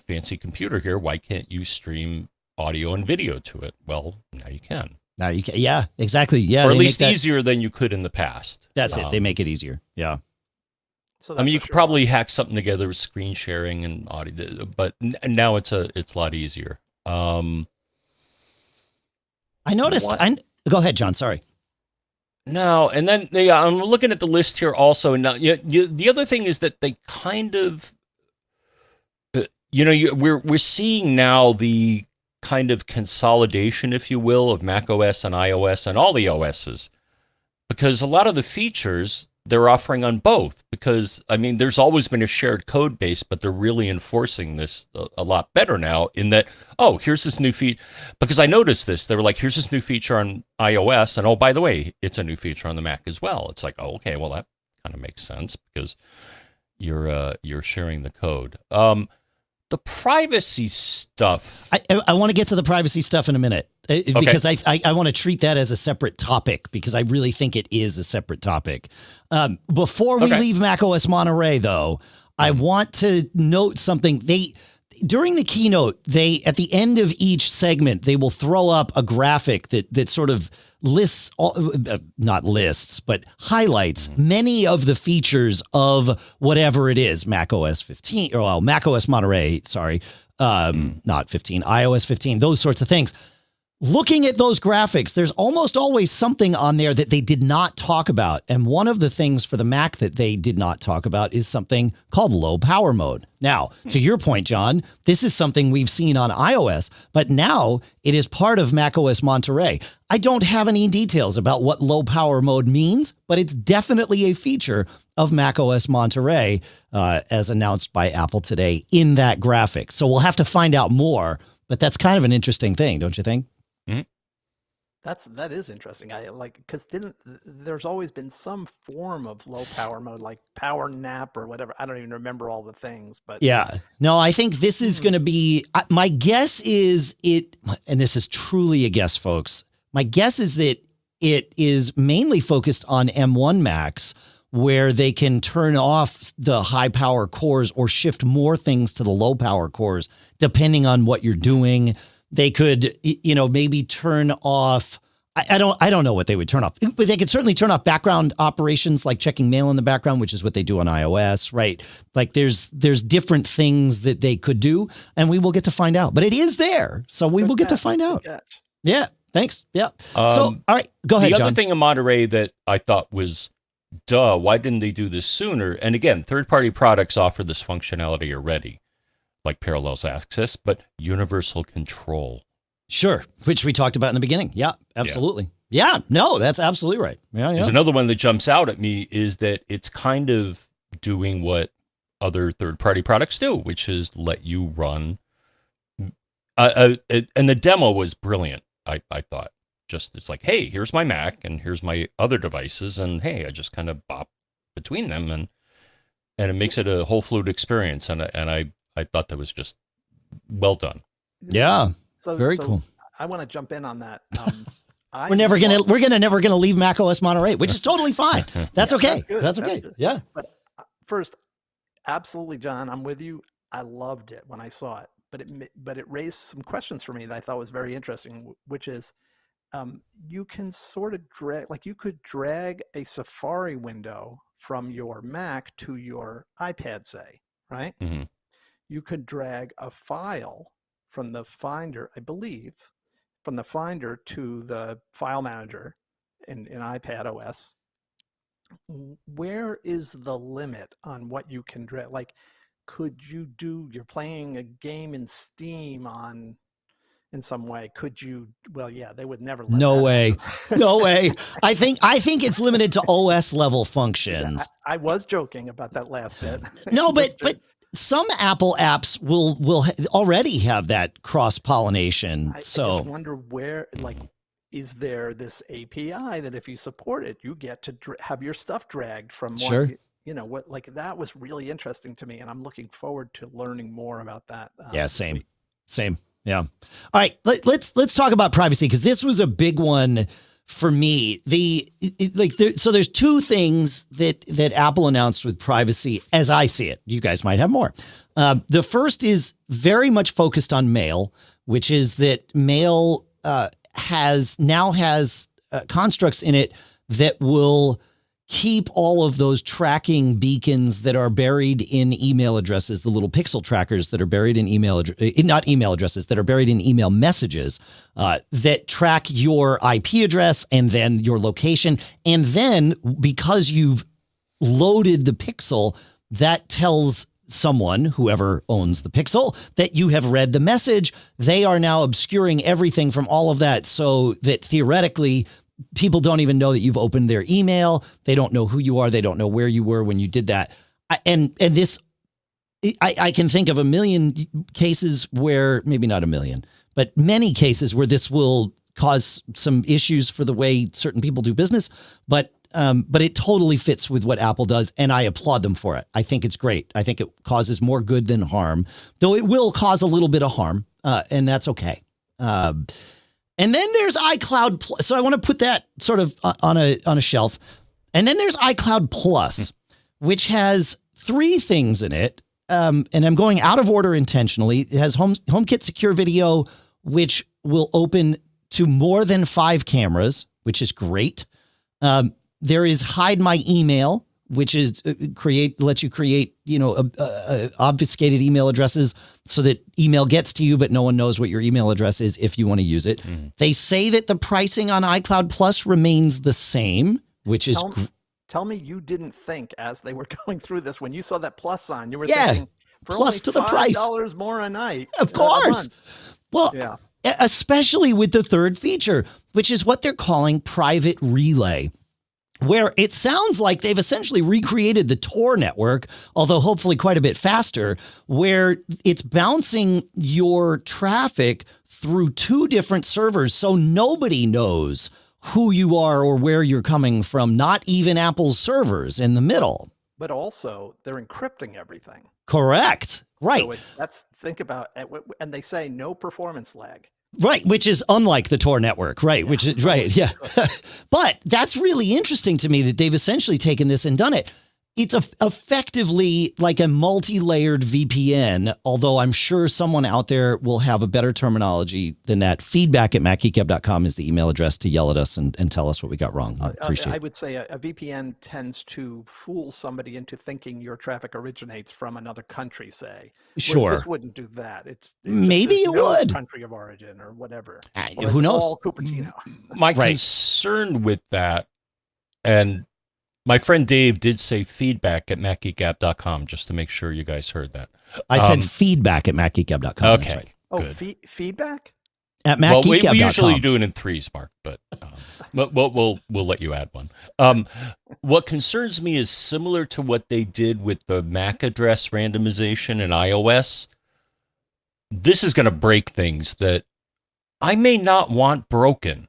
Speaker 1: fancy computer here. Why can't you stream audio and video to it. Well, now you can.
Speaker 2: Now you can. Yeah, exactly. Yeah,
Speaker 1: or at
Speaker 2: they
Speaker 1: least
Speaker 2: make that-
Speaker 1: easier than you could in the past.
Speaker 2: That's it. They make it easier. Yeah.
Speaker 3: So
Speaker 1: I mean, you
Speaker 3: that's
Speaker 1: could probably hack something together with screen sharing and audio, but now it's a lot easier.
Speaker 2: I noticed.
Speaker 1: What?
Speaker 2: Go ahead, John. Sorry.
Speaker 1: No, and then I'm looking at the list here also, and now the other thing is that they kind of, we're seeing now the kind of consolidation, if you will, of macOS and iOS and all the OSs, because a lot of the features they're offering on both. Because I mean, there's always been a shared code base, but they're really enforcing this a lot better now. In that, oh, here's this new feature. Because I noticed this, they were like, here's this new feature on iOS, and oh, by the way, it's a new feature on the Mac as well. It's like, oh, okay, well that kind of makes sense because you're sharing the code. The privacy stuff.
Speaker 2: I want to get to the privacy stuff in a minute because I want to treat that as a separate topic because I really think it is a separate topic. Before we leave macOS Monterey, though, I want to note something. During the keynote, at the end of each segment, they will throw up a graphic that sort of lists, not lists, but highlights many of the features of whatever it is, macOS 15, or macOS Monterey, sorry, not 15, iOS 15, those sorts of things. Looking at those graphics, there's almost always something on there that they did not talk about. And one of the things for the Mac that they did not talk about is something called low power mode. Now, to your point, John, this is something we've seen on iOS, but now it is part of macOS Monterey. I don't have any details about what low power mode means, but it's definitely a feature of macOS Monterey, as announced by Apple today in that graphic. So we'll have to find out more, but that's kind of an interesting thing, don't you think?
Speaker 3: That is interesting. I like because there's always been some form of low power mode, like power nap or whatever. I don't even remember all the things, but
Speaker 2: yeah, no, I think this is going to be. My guess is and this is truly a guess, folks. My guess is that it is mainly focused on M1 Macs, where they can turn off the high power cores or shift more things to the low power cores, depending on what you're doing. They could, maybe turn off. I don't know what they would turn off, but they could certainly turn off background operations like checking mail in the background, which is what they do on iOS, right? Like there's different things that they could do, and we will get to find out. But it is there, so we will get to find out. Yeah, thanks. Yeah. So, all right, go ahead, John.
Speaker 1: The other thing in Monterey that I thought was, why didn't they do this sooner? And again, third-party products offer this functionality already, like parallels access, but universal control.
Speaker 2: Sure, which we talked about in the beginning. Yeah, absolutely. Yeah, no, that's absolutely right. Yeah.
Speaker 1: There's another one that jumps out at me is that it's kind of doing what other third-party products do, which is let you run. And the demo was brilliant, I thought. Just it's like, hey, here's my Mac and here's my other devices, and hey, I just kind of bop between them, and it makes it a whole fluid experience. And I thought that was just well done.
Speaker 2: Yeah.
Speaker 3: So
Speaker 2: very cool.
Speaker 3: I want to jump in on that.
Speaker 2: We're never gonna leave macOS Monterey, which is totally fine. That's okay. That's okay.
Speaker 3: Good.
Speaker 2: Yeah.
Speaker 3: But first, absolutely, John, I'm with you. I loved it when I saw it, but it raised some questions for me that I thought was very interesting, which is you can sort of you could drag a Safari window from your Mac to your iPad, say, right?
Speaker 1: Mm-hmm.
Speaker 3: You could drag a file from the Finder, I believe, from the Finder to the file manager in iPad OS. Where is the limit on what you can drag? Like, could you you're playing a game in Steam in some way, could you? Well, yeah, they would never let
Speaker 2: no
Speaker 3: that
Speaker 2: way
Speaker 3: happen.
Speaker 2: No way. I think it's limited to OS level functions.
Speaker 3: Yeah, I was joking about that last bit.
Speaker 2: No, but some Apple apps will already have that cross-pollination.
Speaker 3: I
Speaker 2: so
Speaker 3: just wonder where, is there this API that if you support it, you get to have your stuff dragged from
Speaker 2: sure.
Speaker 3: that was really interesting to me, and I'm looking forward to learning more about that.
Speaker 2: Yeah, same. Yeah. All right, let's talk about privacy, because this was a big one for me. So there's two things that Apple announced with privacy, as I see it. You guys might have more. The first is very much focused on mail, which is that Mail has constructs in it that will keep all of those tracking beacons that are buried in email addresses, the little pixel trackers that are buried in not email addresses, that are buried in email messages that track your IP address and then your location. And then because you've loaded the pixel, that tells someone, whoever owns the pixel, that you have read the message. They are now obscuring everything from all of that so that theoretically people don't even know that you've opened their email. They don't know who you are. They don't know where you were when you did that. And this, I can think of a million cases where, maybe not a million, but many cases where this will cause some issues for the way certain people do business. But it totally fits with what Apple does, and I applaud them for it. I think it's great. I think it causes more good than harm, though it will cause a little bit of harm, and that's okay. And then there's iCloud Plus. So I want to put that sort of on a shelf. And then there's iCloud Plus, which has 3 things in it. And I'm going out of order intentionally. It has HomeKit Secure Video, which will open to more than 5 cameras, which is great. There is Hide My Email, which is lets you create, obfuscated email addresses so that email gets to you, but no one knows what your email address is if you want to use it. Mm-hmm. They say that the pricing on iCloud Plus remains the same, which is...
Speaker 3: Tell me you didn't think as they were going through this, when you saw that plus sign, you were thinking, for
Speaker 2: plus
Speaker 3: only
Speaker 2: to the price.
Speaker 3: $5 more a night.
Speaker 2: Of course. Well, yeah. Especially with the third feature, which is what they're calling Private Relay, where it sounds like they've essentially recreated the Tor network, although hopefully quite a bit faster, where it's bouncing your traffic through 2 different servers. So nobody knows who you are or where you're coming from, not even Apple's servers in the middle.
Speaker 3: But also they're encrypting everything.
Speaker 2: Correct. Right.
Speaker 3: So think about it. And they say no performance lag.
Speaker 2: Right, which is unlike the Tor network, right? Yeah. Which is right, yeah. But that's really interesting to me that they've essentially taken this and done it. It's effectively like a multi-layered VPN, although I'm sure someone out there will have a better terminology than that. Feedback@macgeekgab.com is the email address to yell at us and tell us what we got wrong.
Speaker 3: I would say a VPN tends to fool somebody into thinking your traffic originates from another country, say.
Speaker 2: Sure.
Speaker 3: This wouldn't do that.
Speaker 2: Maybe it would.
Speaker 3: Country of origin or whatever.
Speaker 2: Who knows?
Speaker 3: All Cupertino.
Speaker 1: My concern with that, and my friend Dave did say feedback@macgeekgab.com, just to make sure you guys heard that.
Speaker 2: I said feedback@macgeekgab.com.
Speaker 1: Okay.
Speaker 2: Right.
Speaker 3: Good. Feedback?
Speaker 2: At macgeekgab.com.
Speaker 1: We usually do it in 3s, Mark, but we'll let you add one. What concerns me is similar to what they did with the MAC address randomization in iOS. This is going to break things that I may not want broken.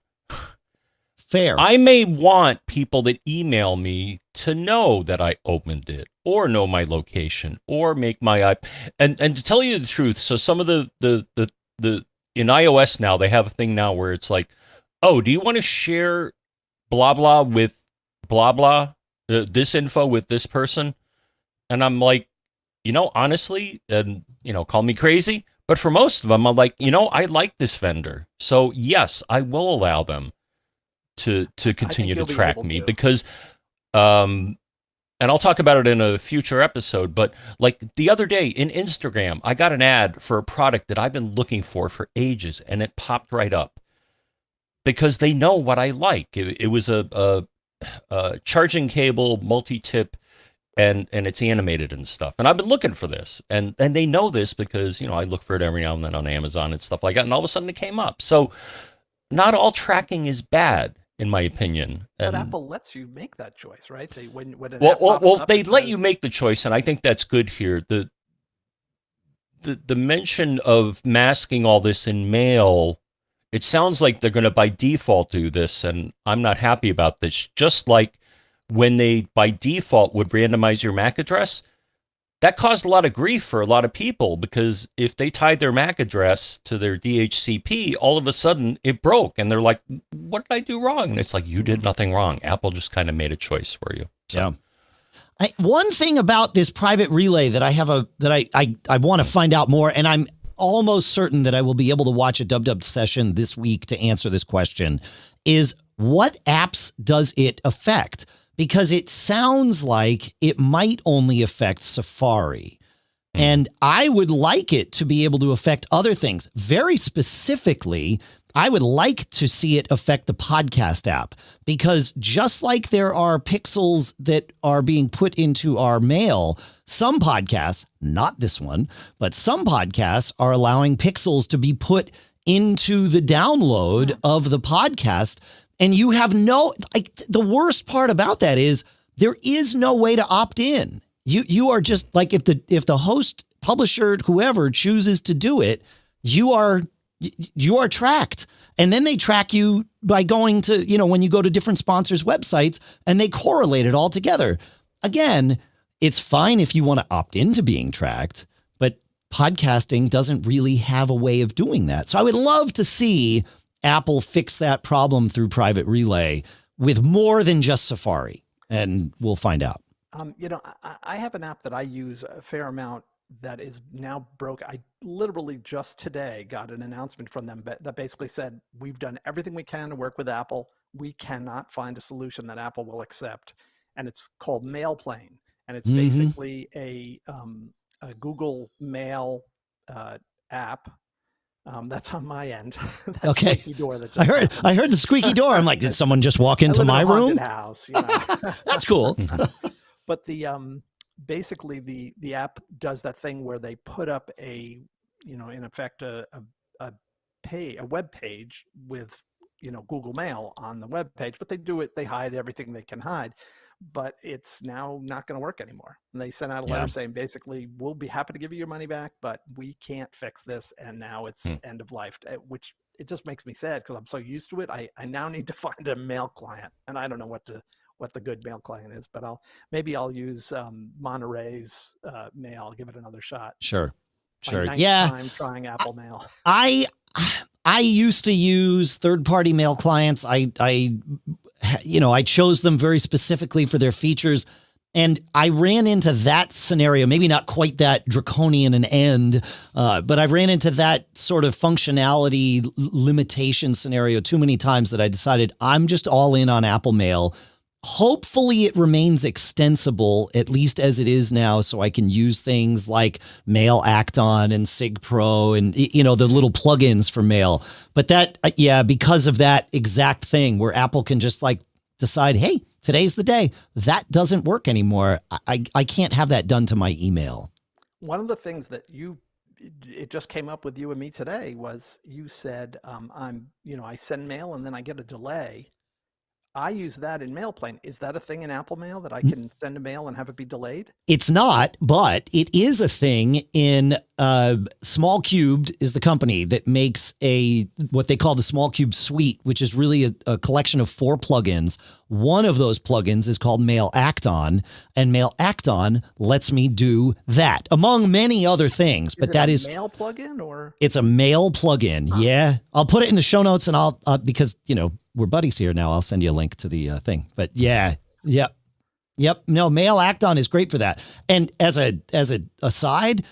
Speaker 2: Fair.
Speaker 1: I may want people that email me to know that I opened it, or know my location, or make my and to tell you the truth. So some of the in iOS now, they have a thing now where it's like, oh, do you want to share blah blah with blah blah this info with this person? And I'm like, honestly, and call me crazy, but for most of them, I'm like, I like this vendor, so yes, I will allow them to continue to track me because and I'll talk about it in a future episode, but like the other day in Instagram, I got an ad for a product that I've been looking for ages, and it popped right up because they know what I like. It was a charging cable, multi-tip, and it's animated and stuff. And I've been looking for this, and they know this because, I look for it every now and then on Amazon and stuff like that, and all of a sudden it came up. So not all tracking is bad, in my opinion.
Speaker 3: But Apple lets you make that choice, right? They
Speaker 1: let you make the choice, and I think that's good here. The mention of masking all this in Mail, it sounds like they're going to by default do this, and I'm not happy about this. Just like when they by default would randomize your MAC address, that caused a lot of grief for a lot of people, because if they tied their MAC address to their DHCP, all of a sudden it broke, and they're like, what did I do wrong? And it's like, you did nothing wrong. Apple just kind of made a choice for you. So.
Speaker 2: Yeah. One thing about this Private Relay that I have I want to find out more, and almost certain that I will be able to watch a dub session this week to answer this question, is what apps does it affect? Because it sounds like it might only affect Safari. And I would like it to be able to affect other things. Very specifically, I would like to see it affect the podcast app, because just like there are pixels that are being put into our mail, some podcasts, not this one, but some podcasts are allowing pixels to be put into the download of the podcast. And you have the worst part about that is there is no way to opt in. You are just like, if the host, publisher, whoever chooses to do it, you are tracked. And then they track you by going to, when you go to different sponsors' websites, and they correlate it all together. Again, it's fine if you want to opt into being tracked, but podcasting doesn't really have a way of doing that. So I would love to see Apple fix that problem through Private Relay with more than just Safari, and we'll find out.
Speaker 3: I have an app that I use a fair amount that is now broke. I literally just today got an announcement from them that basically said, we've done everything we can to work with Apple. We cannot find a solution that Apple will accept. And it's called MailPlane. And it's basically a Google Mail app. That's on my end. That's
Speaker 2: okay.
Speaker 3: Squeaky door that
Speaker 2: I heard the squeaky door. I'm like, did someone just walk into my room?
Speaker 3: House,
Speaker 2: That's cool.
Speaker 3: But the basically the app does that thing where they put up in effect a web page with Google Mail on the web page, but they hide everything they can hide. But it's now not going to work anymore. And they sent out a letter saying, basically, we'll be happy to give you your money back, but we can't fix this. And now it's end of life, which it just makes me sad because I'm so used to it. I now need to find a mail client, and I don't know what the good mail client is, but maybe I'll use Monterey's mail. I'll give it another shot.
Speaker 2: Sure.
Speaker 3: My ninth time trying Apple Mail.
Speaker 2: I used to use third-party mail clients. I chose them very specifically for their features, and I ran into that scenario, maybe not quite that draconian an end, but I ran into that sort of functionality limitation scenario too many times that I decided I'm just all in on Apple Mail. Hopefully it remains extensible, at least as it is now, so I can use things like Mail Acton and SigPro and, the little plugins for mail. But that, because of that exact thing where Apple can just decide, hey, today's the day, that doesn't work anymore. I can't have that done to my email.
Speaker 3: One of the things that it just came up with you and me today was you said, I send mail and then I get a delay. I use that in MailPlane. Is that a thing in Apple Mail that I can send a mail and have it be delayed? It's
Speaker 2: not, but it is a thing in SmallCubed is the company that makes what they call the SmallCubed suite, which is really a collection of 4 plugins. One of those plugins is called Mail Acton, and Mail Acton lets me do that, among many other things. But that is
Speaker 3: a mail plugin, or
Speaker 2: it's a mail plugin. Huh. Yeah, I'll put it in the show notes, and I'll because we're buddies here now. I'll send you a link to the thing. But yep. No, Mail Acton is great for that. And as a aside,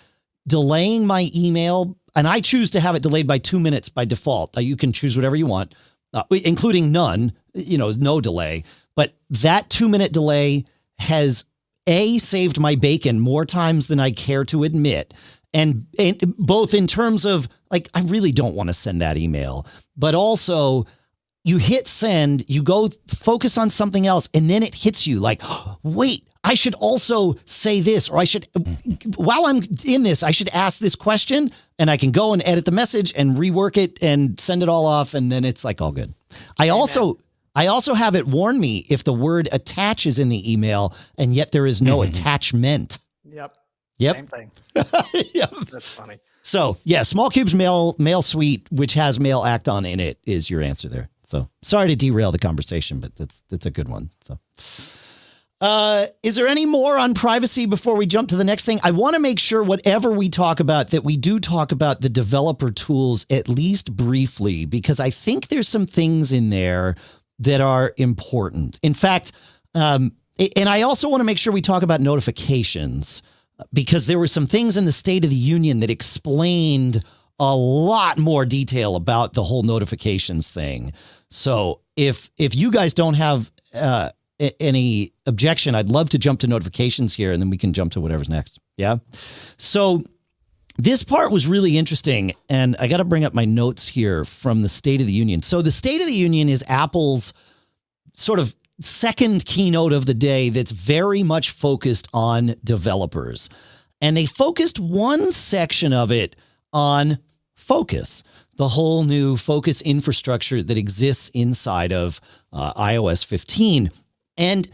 Speaker 2: delaying my email, and I choose to have it delayed by 2 minutes by default. You can choose whatever you want, including none. No delay. But that 2-minute delay has saved my bacon more times than I care to admit. And both in terms of I really don't want to send that email, but also you hit send, you go focus on something else, and then it hits you wait, I should also say this, or I should, while I'm in this, I should ask this question, and I can go and edit the message and rework it and send it all off, and then it's all good. I also have it warn me if the word attach is in the email, and yet there is no attachment.
Speaker 3: Yep.
Speaker 2: Same
Speaker 3: thing.
Speaker 2: Yep.
Speaker 3: That's funny.
Speaker 2: So yeah, SmallCube's mail suite, which has Mail Acton in it, is your answer there. So sorry to derail the conversation, but that's a good one. So, is there any more on privacy before we jump to the next thing? I want to make sure whatever we talk about, that we do talk about the developer tools at least briefly, because I think there's some things in there that are important. In fact, and I also want to make sure we talk about notifications. because there were some things in the State of the Union that explained a lot more detail about the whole notifications thing. So if you guys don't have any objection, I'd love to jump to notifications here, and then we can jump to whatever's next. Yeah. So this part was really interesting, and I got to bring up my notes here from the State of the Union. So the State of the Union is Apple's sort of second keynote of the day that's very much focused on developers. And they focused one section of it on Focus, the whole new Focus infrastructure that exists inside of iOS 15. And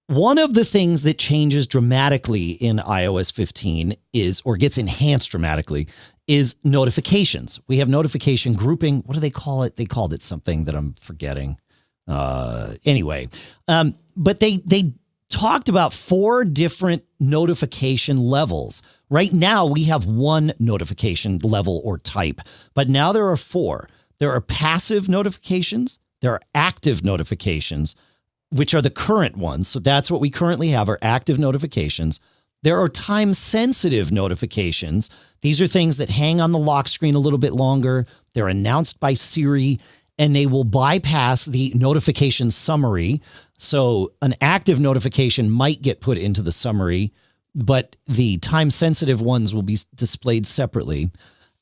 Speaker 2: one of the things that changes dramatically in iOS 15 is, or gets enhanced dramatically, is notifications. We have notification grouping. What do they call it? They called it something that I'm forgetting. Anyway, but they talked about 4 different notification levels. Right now, we have one notification level or type, but now there are 4. There are passive notifications. There are active notifications, which are the current ones. So that's what we currently have, are active notifications. There are time-sensitive notifications. These are things that hang on the lock screen a little bit longer. They're announced by Siri, and they will bypass the notification summary. So an active notification might get put into the summary, but the time-sensitive ones will be displayed separately.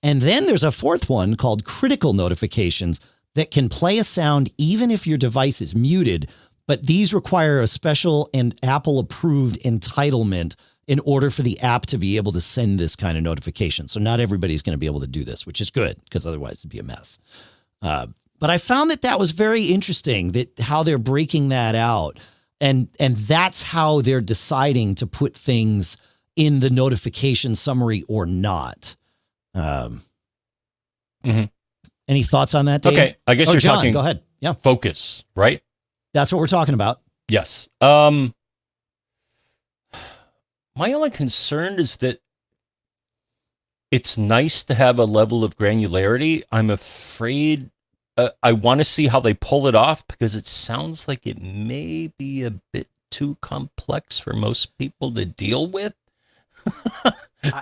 Speaker 2: And then there's a 4th one called critical notifications that can play a sound even if your device is muted, but these require a special and Apple-approved entitlement in order for the app to be able to send this kind of notification. So not everybody's going to be able to do this, which is good, because otherwise it'd be a mess. But I found that was very interesting, that how they're breaking that out. And that's how they're deciding to put things in the notification summary or not. Any thoughts on that, Dave?
Speaker 1: Okay, I guess you're
Speaker 2: John,
Speaker 1: talking.
Speaker 2: Go ahead. Yeah,
Speaker 1: Focus, right?
Speaker 2: that's what we're talking about.
Speaker 1: Yes. My only concern is that it's nice to have a level of granularity. I'm afraid I want to see how they pull it off, because it sounds like it may be a bit too complex for most people to deal with.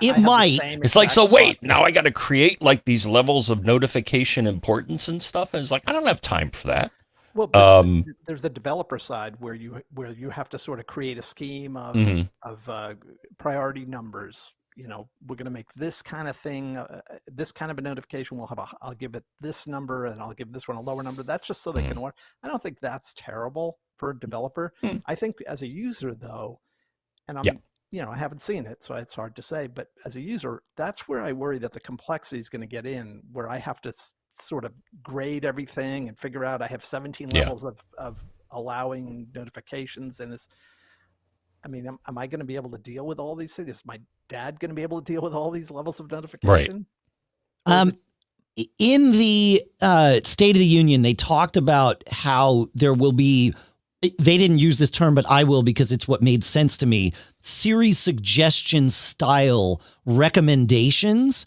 Speaker 2: It might.
Speaker 1: It's like, so wait, now I got to create like these levels of notification importance and stuff. And it's like, I don't have time for that.
Speaker 3: Well, but there's the developer side where you have to sort of create a scheme of priority numbers. You know, we're going to make this kind of thing, this kind of a notification. I'll give it this number, and I'll give this one a lower number. That's just so they can work. I don't think that's terrible for a developer. I think as a user, though, and I haven't seen it, so it's hard to say. But as a user, that's where I worry that the complexity is going to get in, where I have to sort of grade everything and figure out I have 17 levels of allowing notifications, and am I going to be able to deal with all these things? Is my dad going to be able to deal with all these levels of notification?
Speaker 2: Right. In the State of the Union, they talked about how there will be, they didn't use this term, but I will, because it's what made sense to me, Siri suggestion style recommendations,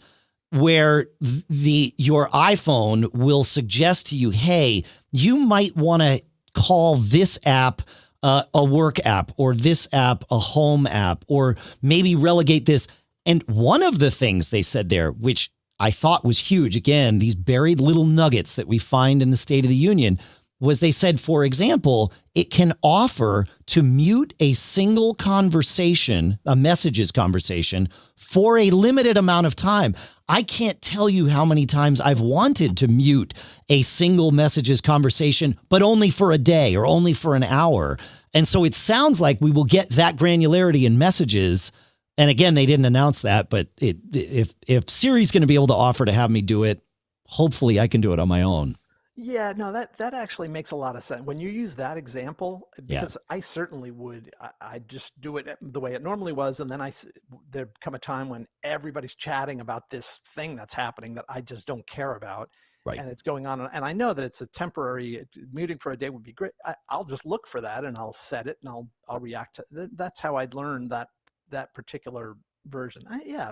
Speaker 2: where your iPhone will suggest to you, hey, you might want to call this app a work app, or this app a home app, or maybe relegate this. And one of the things they said there, which I thought was huge, again, these buried little nuggets that we find in the State of the Union, was they said, for example, it can offer to mute a single conversation, a messages conversation, for a limited amount of time. I can't tell you how many times I've wanted to mute a single messages conversation, but only for a day or only for an hour. And so it sounds like we will get that granularity in messages. And again, they didn't announce that, but if Siri's going to be able to offer to have me do it, hopefully I can do it on my own.
Speaker 3: Yeah, no, that actually makes a lot of sense. When you use that example, because I certainly would, I just do it the way it normally was. And then there'd come a time when everybody's chatting about this thing that's happening that I just don't care about. Right. And it's going on. And I know that it's a temporary, muting for a day would be great. I'll just look for that and I'll set it and I'll react to it. That's how I'd learn that particular version.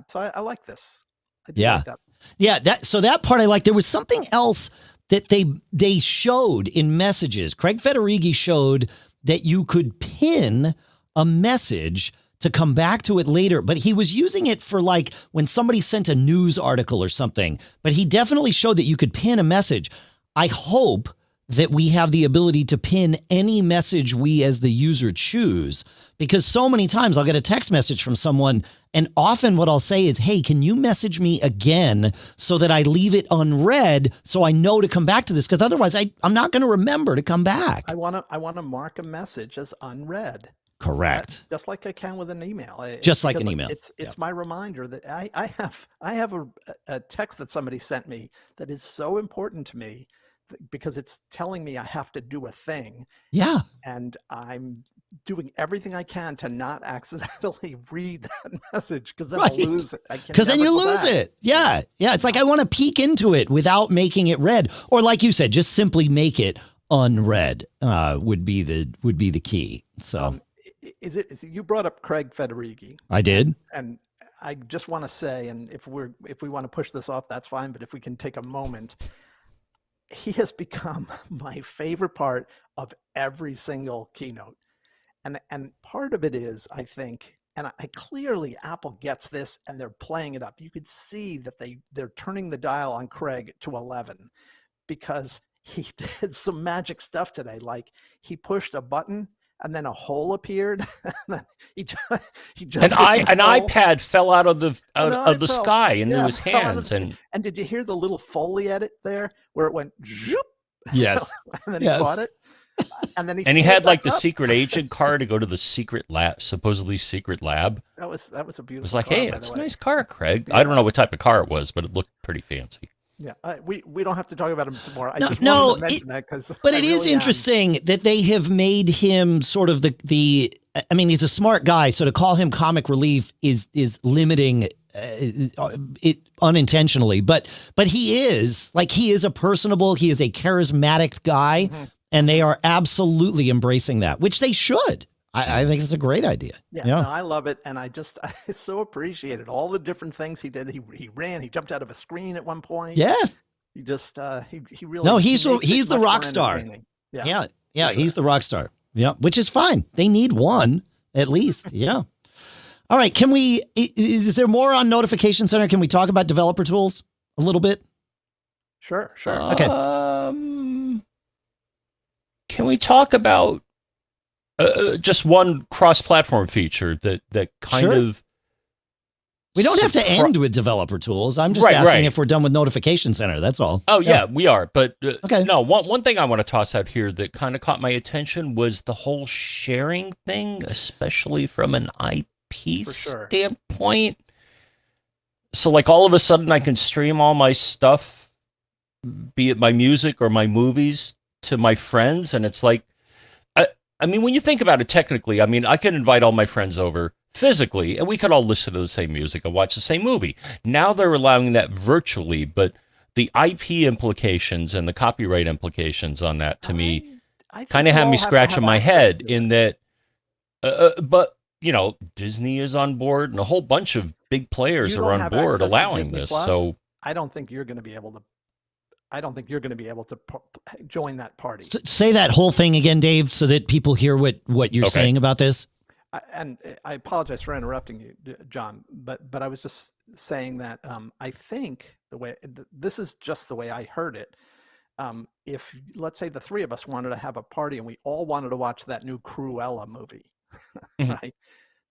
Speaker 3: So I like this. I do like that.
Speaker 2: Yeah, so that part I like. There was something else that they showed in messages. Craig Federighi showed that you could pin a message to come back to it later, but he was using it for like when somebody sent a news article or something, but he definitely showed that you could pin a message. I hope that we have the ability to pin any message we as the user choose, because so many times I'll get a text message from someone and often what I'll say is, hey, can you message me again so that I leave it unread so I know to come back to this? Because otherwise I'm not going to remember to come back.
Speaker 3: I want to mark a message as unread.
Speaker 2: Correct.
Speaker 3: Just like I can with an email.
Speaker 2: Just like an email.
Speaker 3: It's my reminder that I have a text that somebody sent me that is so important to me because it's telling me I have to do a thing.
Speaker 2: Yeah.
Speaker 3: And I'm doing everything I can to not accidentally read that message because then I'll lose it.
Speaker 2: Because then you lose it. Yeah. Yeah. It's like I want to peek into it without making it read. Or like you said, just simply make it unread would be the key. So
Speaker 3: is it you brought up Craig Federighi.
Speaker 2: I did.
Speaker 3: And I just want to say, and if we want to push this off, that's fine. But if we can take a moment, he has become my favorite part of every single keynote. And part of it is, I think, and I clearly Apple gets this and they're playing it up. You could see that they're turning the dial on Craig to 11 because he did some magic stuff today. Like he pushed a button and then a hole appeared. And then he jumped
Speaker 1: an iPad fell out of the sky into his hands. And
Speaker 3: did you hear the little Foley edit there where it went zoop?
Speaker 2: Yes.
Speaker 3: And then he caught it. And then
Speaker 1: he had like the secret agent car to go to the secret lab, supposedly secret lab.
Speaker 3: That was a beautiful.
Speaker 1: It was like, hey, it's a nice car, Craig.
Speaker 3: Yeah.
Speaker 1: I don't know what type of car it was, but it looked pretty fancy.
Speaker 3: Yeah, we don't have to talk about him some more. I
Speaker 2: wanted to
Speaker 3: mention that because.
Speaker 2: But it is interesting that they have made him sort of the. I mean, he's a smart guy, so to call him comic relief is limiting it unintentionally. But he is a personable, he is a charismatic guy, and they are absolutely embracing that, which they should. I think it's a great idea.
Speaker 3: Yeah. No, I love it. And I so appreciated all the different things he did. He ran, he jumped out of a screen at one point.
Speaker 2: Yeah.
Speaker 3: He just, he really.
Speaker 2: No, he's the rock star.
Speaker 3: Yeah.
Speaker 2: Yeah. He's the rock star. Yeah. Which is fine. They need one at least. Yeah. All right. Is there more on Notification Center? Can we talk about developer tools a little bit?
Speaker 3: Sure.
Speaker 2: Okay.
Speaker 1: Can we talk about just one cross-platform feature that kind of...
Speaker 2: We don't have to end with developer tools. I'm just asking if we're done with Notification Center. That's all.
Speaker 1: Oh, yeah, we are. But
Speaker 2: okay.
Speaker 1: No, one thing I want to toss out here that kind of caught my attention was the whole sharing thing, especially from an IP standpoint. So like all of a sudden I can stream all my stuff, be it my music or my movies, to my friends. And it's like, I mean, when you think about it technically, I mean, I could invite all my friends over physically and we could all listen to the same music and watch the same movie. Now they're allowing that virtually, but the IP implications and the copyright implications on that to me kind of have me scratching my head in that, but you know, Disney is on board and a whole bunch of big players are on board allowing this. So
Speaker 3: I don't think you're going to be able to join that party.
Speaker 2: Say that whole thing again, Dave, so that people hear what you're saying about this.
Speaker 3: And I apologize for interrupting you, John, but I was just saying that I think this is just the way I heard it. If let's say the three of us wanted to have a party and we all wanted to watch that new Cruella movie, right?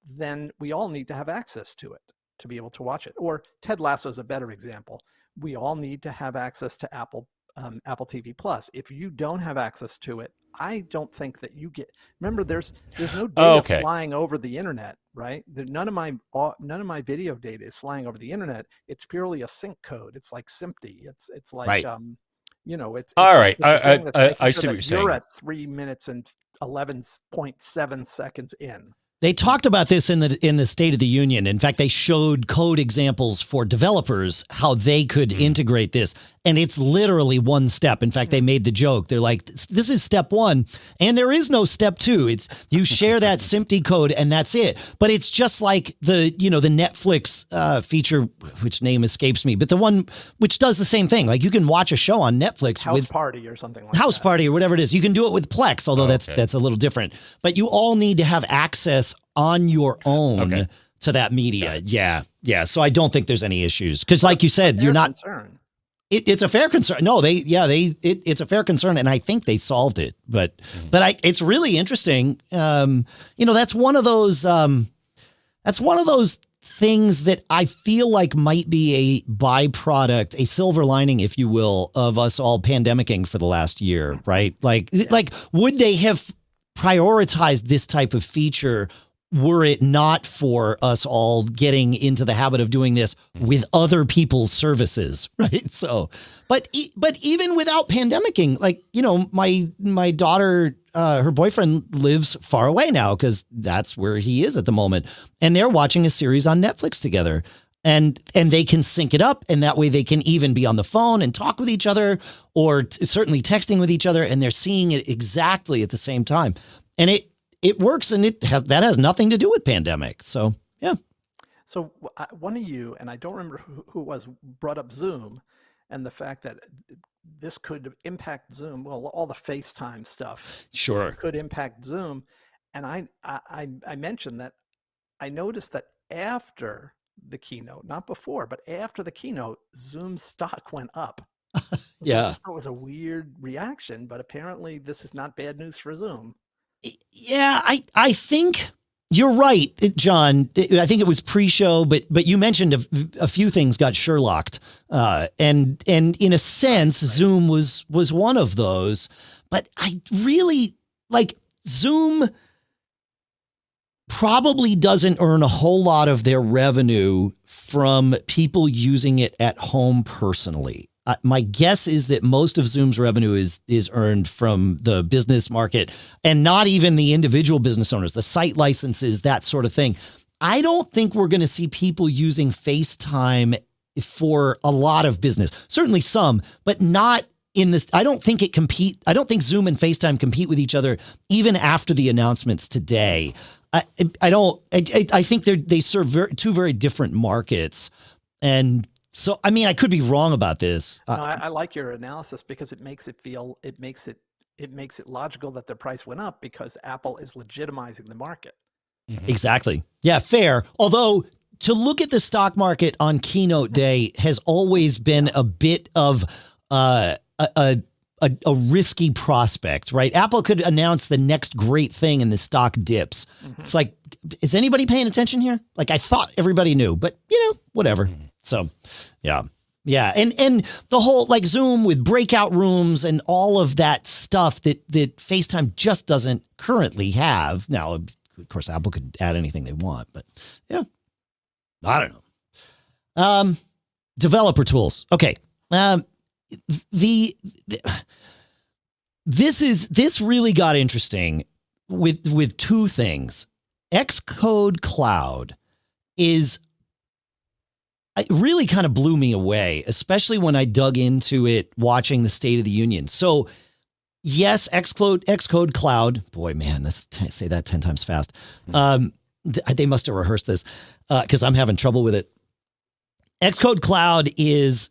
Speaker 3: Then we all need to have access to it to be able to watch it. Or Ted Lasso is a better example. We all need to have access to Apple TV Plus. If you don't have access to it, I don't think that you get. Remember, there's no data flying over the internet, right? None of my video data is flying over the internet. It's purely a sync code. It's like SMPTE. It's like it's
Speaker 1: all right.
Speaker 3: I
Speaker 1: see what you're saying.
Speaker 3: You're at 3 minutes and 11.7 seconds in.
Speaker 2: They talked about this in the State of the Union. In fact, they showed code examples for developers, how they could integrate this. And it's literally one step. In fact, they made the joke. They're like, this is step one. And there is no step two. It's you share that SMPTE code and that's it. But it's just like the Netflix feature, which name escapes me, but the one which does the same thing. Like you can watch a show on Netflix
Speaker 3: House Party or something like
Speaker 2: House Party or whatever it is. You can do it with Plex, although that's a little different. But you all need to have access on your own
Speaker 1: Okay.
Speaker 2: to that media. Yeah. So I don't think there's any issues because, like you said, you're not.
Speaker 3: Concerned.
Speaker 2: It's a fair concern. No, it's a fair concern, and I think they solved it. But it's really interesting. That's one of those. That's one of those things that I feel like might be a byproduct, a silver lining, if you will, of us all pandemicking for the last year, right? Like would they have prioritized this type of feature were it not for us all getting into the habit of doing this with other people's services, right? So, but even without pandemicking, like, my daughter, her boyfriend lives far away now because that's where he is at the moment. And they're watching a series on Netflix together and they can sync it up. And that way they can even be on the phone and talk with each other or certainly texting with each other. And they're seeing it exactly at the same time. And it works, and that has nothing to do with pandemic. So, yeah.
Speaker 3: So one of you, and I don't remember who it was, brought up Zoom and the fact that this could impact Zoom. Well, all the FaceTime stuff could impact Zoom. And I mentioned that I noticed that after the keynote, not before, but after the keynote, Zoom stock went up.
Speaker 2: Yeah.
Speaker 3: I just thought it was a weird reaction, but apparently this is not bad news for Zoom.
Speaker 2: Yeah, I think you're right, John. I think it was pre-show, but you mentioned a few things got Sherlocked, and in a sense, Zoom was one of those. But I really like Zoom. Probably doesn't earn a whole lot of their revenue from people using it at home personally. My guess is that most of Zoom's revenue is earned from the business market and not even the individual business owners, the site licenses, that sort of thing. I don't think we're going to see people using FaceTime for a lot of business. Certainly some, but not in this. I don't think Zoom and FaceTime compete with each other even after the announcements today. I think they serve two very different markets. And so, I mean, I could be wrong about this.
Speaker 3: No, I like your analysis because it makes it logical that the price went up because Apple is legitimizing the market.
Speaker 2: Exactly. Yeah, fair. Although to look at the stock market on keynote day has always been a bit of a risky prospect, right? Apple could announce the next great thing and the stock dips. It's like, is anybody paying attention here? Like, I thought everybody knew, but whatever. So, yeah. And the whole like Zoom with breakout rooms and all of that stuff that FaceTime just doesn't currently have. Now, of course, Apple could add anything they want, but yeah, I don't know. Developer tools. Okay. This really got interesting with two things. Xcode Cloud it really kind of blew me away, especially when I dug into it watching the State of the Union. So yes, Xcode Cloud, boy, man, let's say that 10 times fast. They must have rehearsed this because I'm having trouble with it. Xcode Cloud is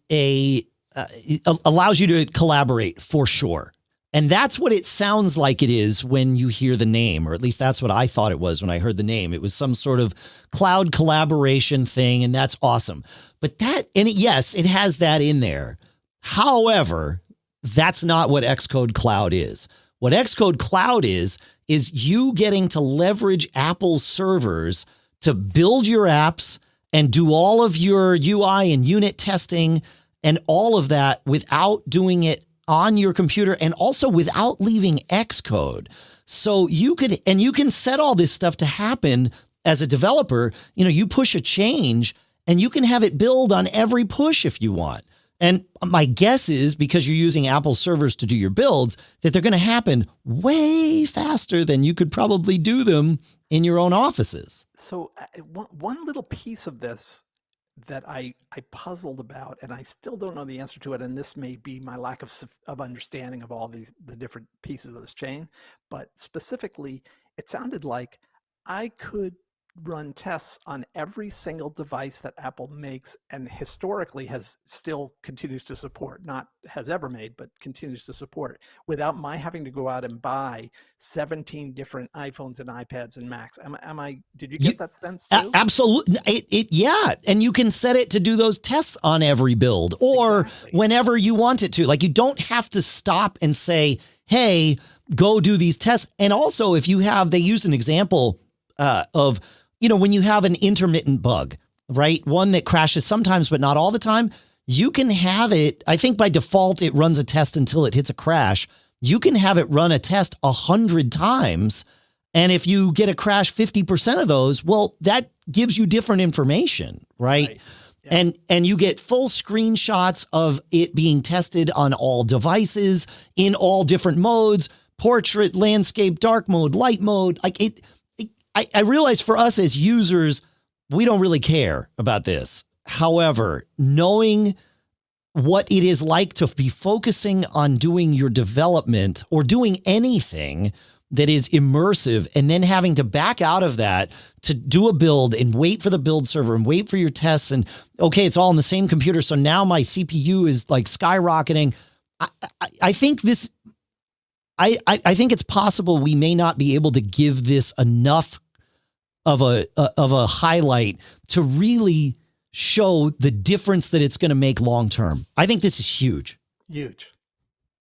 Speaker 2: allows you to collaborate for sure. And that's what it sounds like it is when you hear the name, or at least that's what I thought it was when I heard the name. It was some sort of cloud collaboration thing, and that's awesome. But yes, it has that in there. However, that's not what Xcode Cloud is. What Xcode Cloud is you getting to leverage Apple's servers to build your apps and do all of your UI and unit testing and all of that without doing it on your computer and also without leaving Xcode. So you can set all this stuff to happen as a developer. You push a change and you can have it build on every push if you want. And my guess is because you're using Apple servers to do your builds that they're going to happen way faster than you could probably do them in your own offices.
Speaker 3: So one little piece of this that I puzzled about, and I still don't know the answer to it, and this may be my lack of understanding of all the different pieces of this chain, but specifically, it sounded like I could run tests on every single device that Apple makes and historically continues to support, not has ever made, but continues to support, without my having to go out and buy 17 different iPhones and iPads and Macs. Did you get that sense too?
Speaker 2: Absolutely. Yeah. And you can set it to do those tests on every build or whenever you want it to. Like, you don't have to stop and say, hey, go do these tests. And also, if you have, they used an example of, when you have an intermittent bug, right? One that crashes sometimes, but not all the time. You can have it, I think by default, it runs a test until it hits a crash. You can have it run a test 100 times. And if you get a crash 50% of those, well, that gives you different information, right? Yeah. And you get full screenshots of it being tested on all devices in all different modes, portrait, landscape, dark mode, light mode. Like I realize for us as users, we don't really care about this. However, knowing what it is like to be focusing on doing your development or doing anything that is immersive and then having to back out of that to do a build and wait for the build server and wait for your tests and okay, it's all on the same computer. So now my CPU is like skyrocketing. I think this, I think it's possible we may not be able to give this enough of a highlight to really show the difference that it's going to make long term. I think this is huge.
Speaker 3: Huge.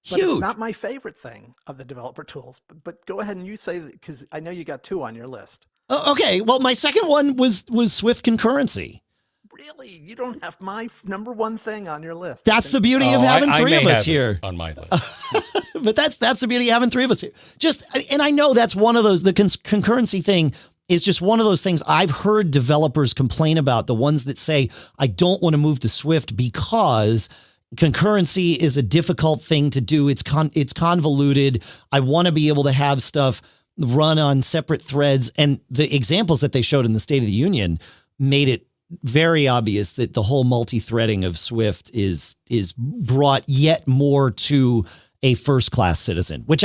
Speaker 2: Huge.
Speaker 3: But it's not my favorite thing of the developer tools, but go ahead and you say that, because I know you got two on your list.
Speaker 2: Okay. Well, my second one was Swift concurrency.
Speaker 3: Really? You don't have my number one thing on your list.
Speaker 2: That's the beauty of having three of us here
Speaker 1: on my list.
Speaker 2: But that's the beauty of having three of us here. And I know that's one of those, the concurrency thing is just one of those things I've heard developers complain about, the ones that say, I don't want to move to Swift because concurrency is a difficult thing to do. It's convoluted. I want to be able to have stuff run on separate threads. And the examples that they showed in the State of the Union made it very obvious that the whole multi-threading of Swift is brought yet more to a first-class citizen, which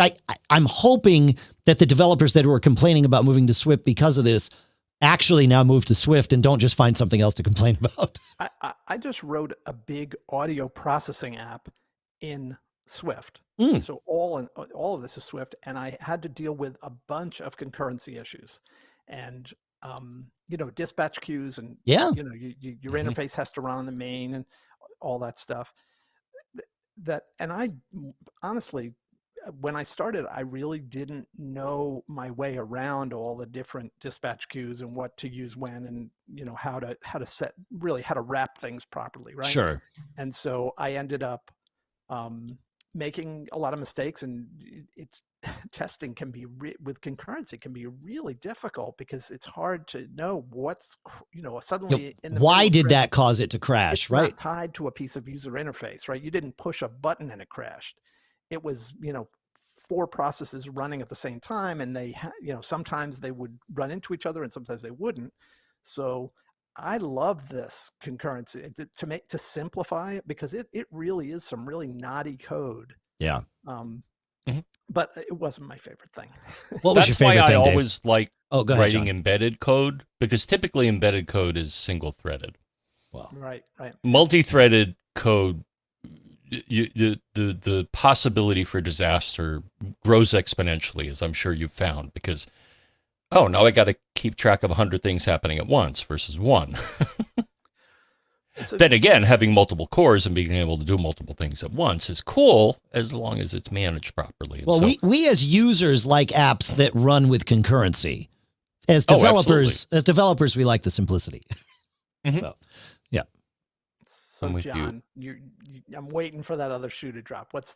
Speaker 2: I'm hoping that the developers that were complaining about moving to Swift because of this actually now move to Swift and don't just find something else to complain about.
Speaker 3: I just wrote a big audio processing app in Swift. So all of this is Swift, and I had to deal with a bunch of concurrency issues and dispatch queues and your interface has to run on the main and all that stuff. And I honestly, when I started, I really didn't know my way around all the different dispatch queues and what to use when, and how to wrap things properly, right?
Speaker 2: Sure.
Speaker 3: And so I ended up making a lot of mistakes, and testing can be with concurrency can be really difficult because it's hard to know what's suddenly in the
Speaker 2: why did that cause it to crash,
Speaker 3: it's
Speaker 2: right?
Speaker 3: not tied to a piece of user interface, right? You didn't push a button and it crashed. It was 4 processes running at the same time, and they sometimes they would run into each other and sometimes they wouldn't. So I love this concurrency to simplify it, because it really is some really naughty code.
Speaker 2: Yeah.
Speaker 3: But it wasn't my favorite thing.
Speaker 2: What was your favorite
Speaker 1: That's why
Speaker 2: thing,
Speaker 1: I
Speaker 2: Dave?
Speaker 1: always like writing
Speaker 2: John.
Speaker 1: embedded code, because typically embedded code is single-threaded.
Speaker 2: Well,
Speaker 3: right.
Speaker 1: Multi-threaded code, the possibility for disaster grows exponentially, as I'm sure you've found, because now I got to keep track of 100 things happening at once versus one. Then again, having multiple cores and being able to do multiple things at once is cool, as long as it's managed properly.
Speaker 2: Well, so, we as users like apps that run with concurrency. As developers, we like the simplicity. So, yeah.
Speaker 3: So, John, I'm waiting for that other shoe to drop. What's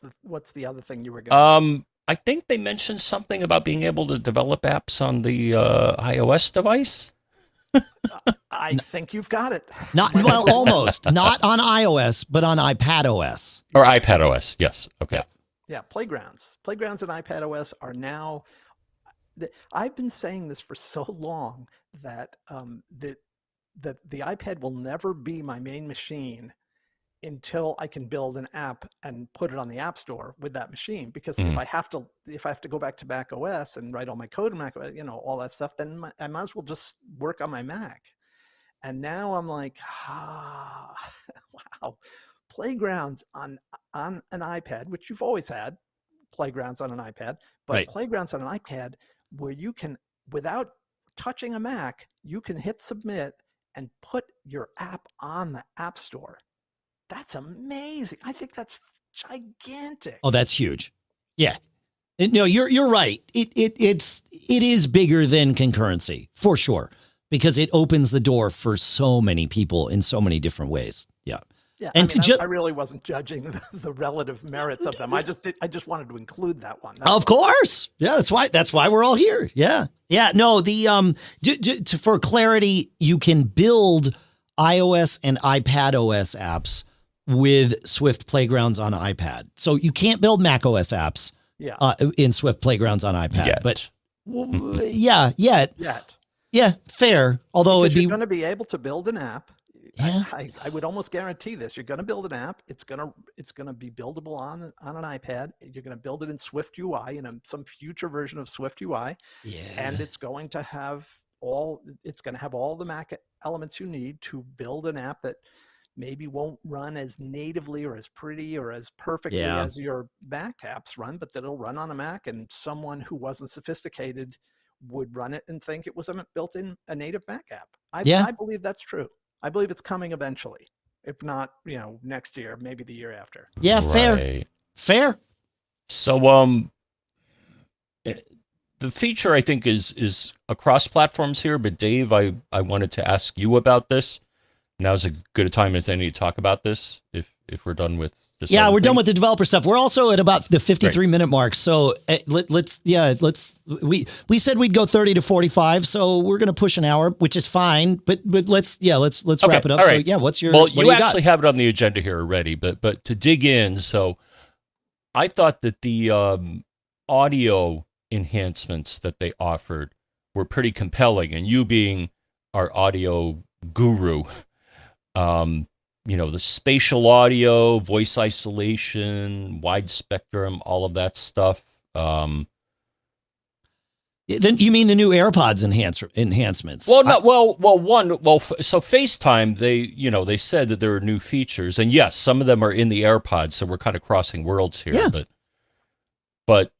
Speaker 3: the other thing you were going?
Speaker 1: I think they mentioned something about being able to develop apps on the iOS device.
Speaker 3: I think you've got it.
Speaker 2: Almost. Not on iOS, but on iPadOS.
Speaker 1: Or iPadOS, yes. Okay.
Speaker 3: Yeah, Playgrounds and iPadOS are now. I've been saying this for so long that the iPad will never be my main machine until I can build an app and put it on the App Store with that machine. Because
Speaker 1: Mhm.
Speaker 3: if I have to go back to macOS and write all my code in macOS, all that stuff, then I might as well just work on my Mac. And now I'm like, wow, Playgrounds on an iPad, which you've always had Playgrounds on an iPad, but
Speaker 2: Right.
Speaker 3: Playgrounds on an iPad where you can, without touching a Mac, you can hit submit and put your app on the App Store. That's amazing. I think that's gigantic.
Speaker 2: Oh, that's huge. Yeah. No, you're right. It is bigger than concurrency for sure, because it opens the door for so many people in so many different ways. Yeah.
Speaker 3: Yeah,
Speaker 2: And
Speaker 3: I really wasn't judging the relative merits of them. I just wanted to include that one.
Speaker 2: Of course. Yeah, that's why we're all here. Yeah. Yeah. No, for clarity, you can build iOS and iPadOS apps with Swift Playgrounds on iPad. So you can't build macOS apps in Swift Playgrounds on iPad.
Speaker 1: Yet.
Speaker 2: But yeah, fair. Although
Speaker 3: you're going to be able to build an app.
Speaker 2: Yeah.
Speaker 3: I would almost guarantee this. You're going to build an app. It's going to be buildable on an iPad. You're going to build it in Swift UI, in some future version of Swift UI.
Speaker 2: Yeah.
Speaker 3: And it's going to have all the Mac elements you need to build an app that maybe won't run as natively or as pretty or as perfectly as your Mac apps run, but that it'll run on a Mac, and someone who wasn't sophisticated would run it and think it was built-in a native Mac app. I believe that's true. I believe it's coming eventually. If not, next year, maybe the year after.
Speaker 2: Yeah,
Speaker 1: Right.
Speaker 2: fair.
Speaker 1: So, the feature I think is across platforms here, but Dave, I wanted to ask you about this. Now's as good a time as any to talk about this. If we're done with this.
Speaker 2: Yeah,
Speaker 1: other
Speaker 2: we're
Speaker 1: thing.
Speaker 2: done with the developer stuff. We're also at about the 53-minute mark. So we said we'd go 30 to 45. So we're going to push an hour, which is fine. But let's wrap it up.
Speaker 1: All
Speaker 2: So
Speaker 1: right.
Speaker 2: yeah, what
Speaker 1: you
Speaker 2: you
Speaker 1: actually
Speaker 2: got?
Speaker 1: have it on the agenda here already, but to dig in, so I thought that the audio enhancements that they offered were pretty compelling, and you being our audio guru, the spatial audio, voice isolation, wide spectrum, all of that stuff.
Speaker 2: Then you mean the new AirPods enhancements?
Speaker 1: So FaceTime, they said that there are new features, and yes, some of them are in the AirPods, so we're kind of crossing worlds here.
Speaker 2: Yeah.
Speaker 1: But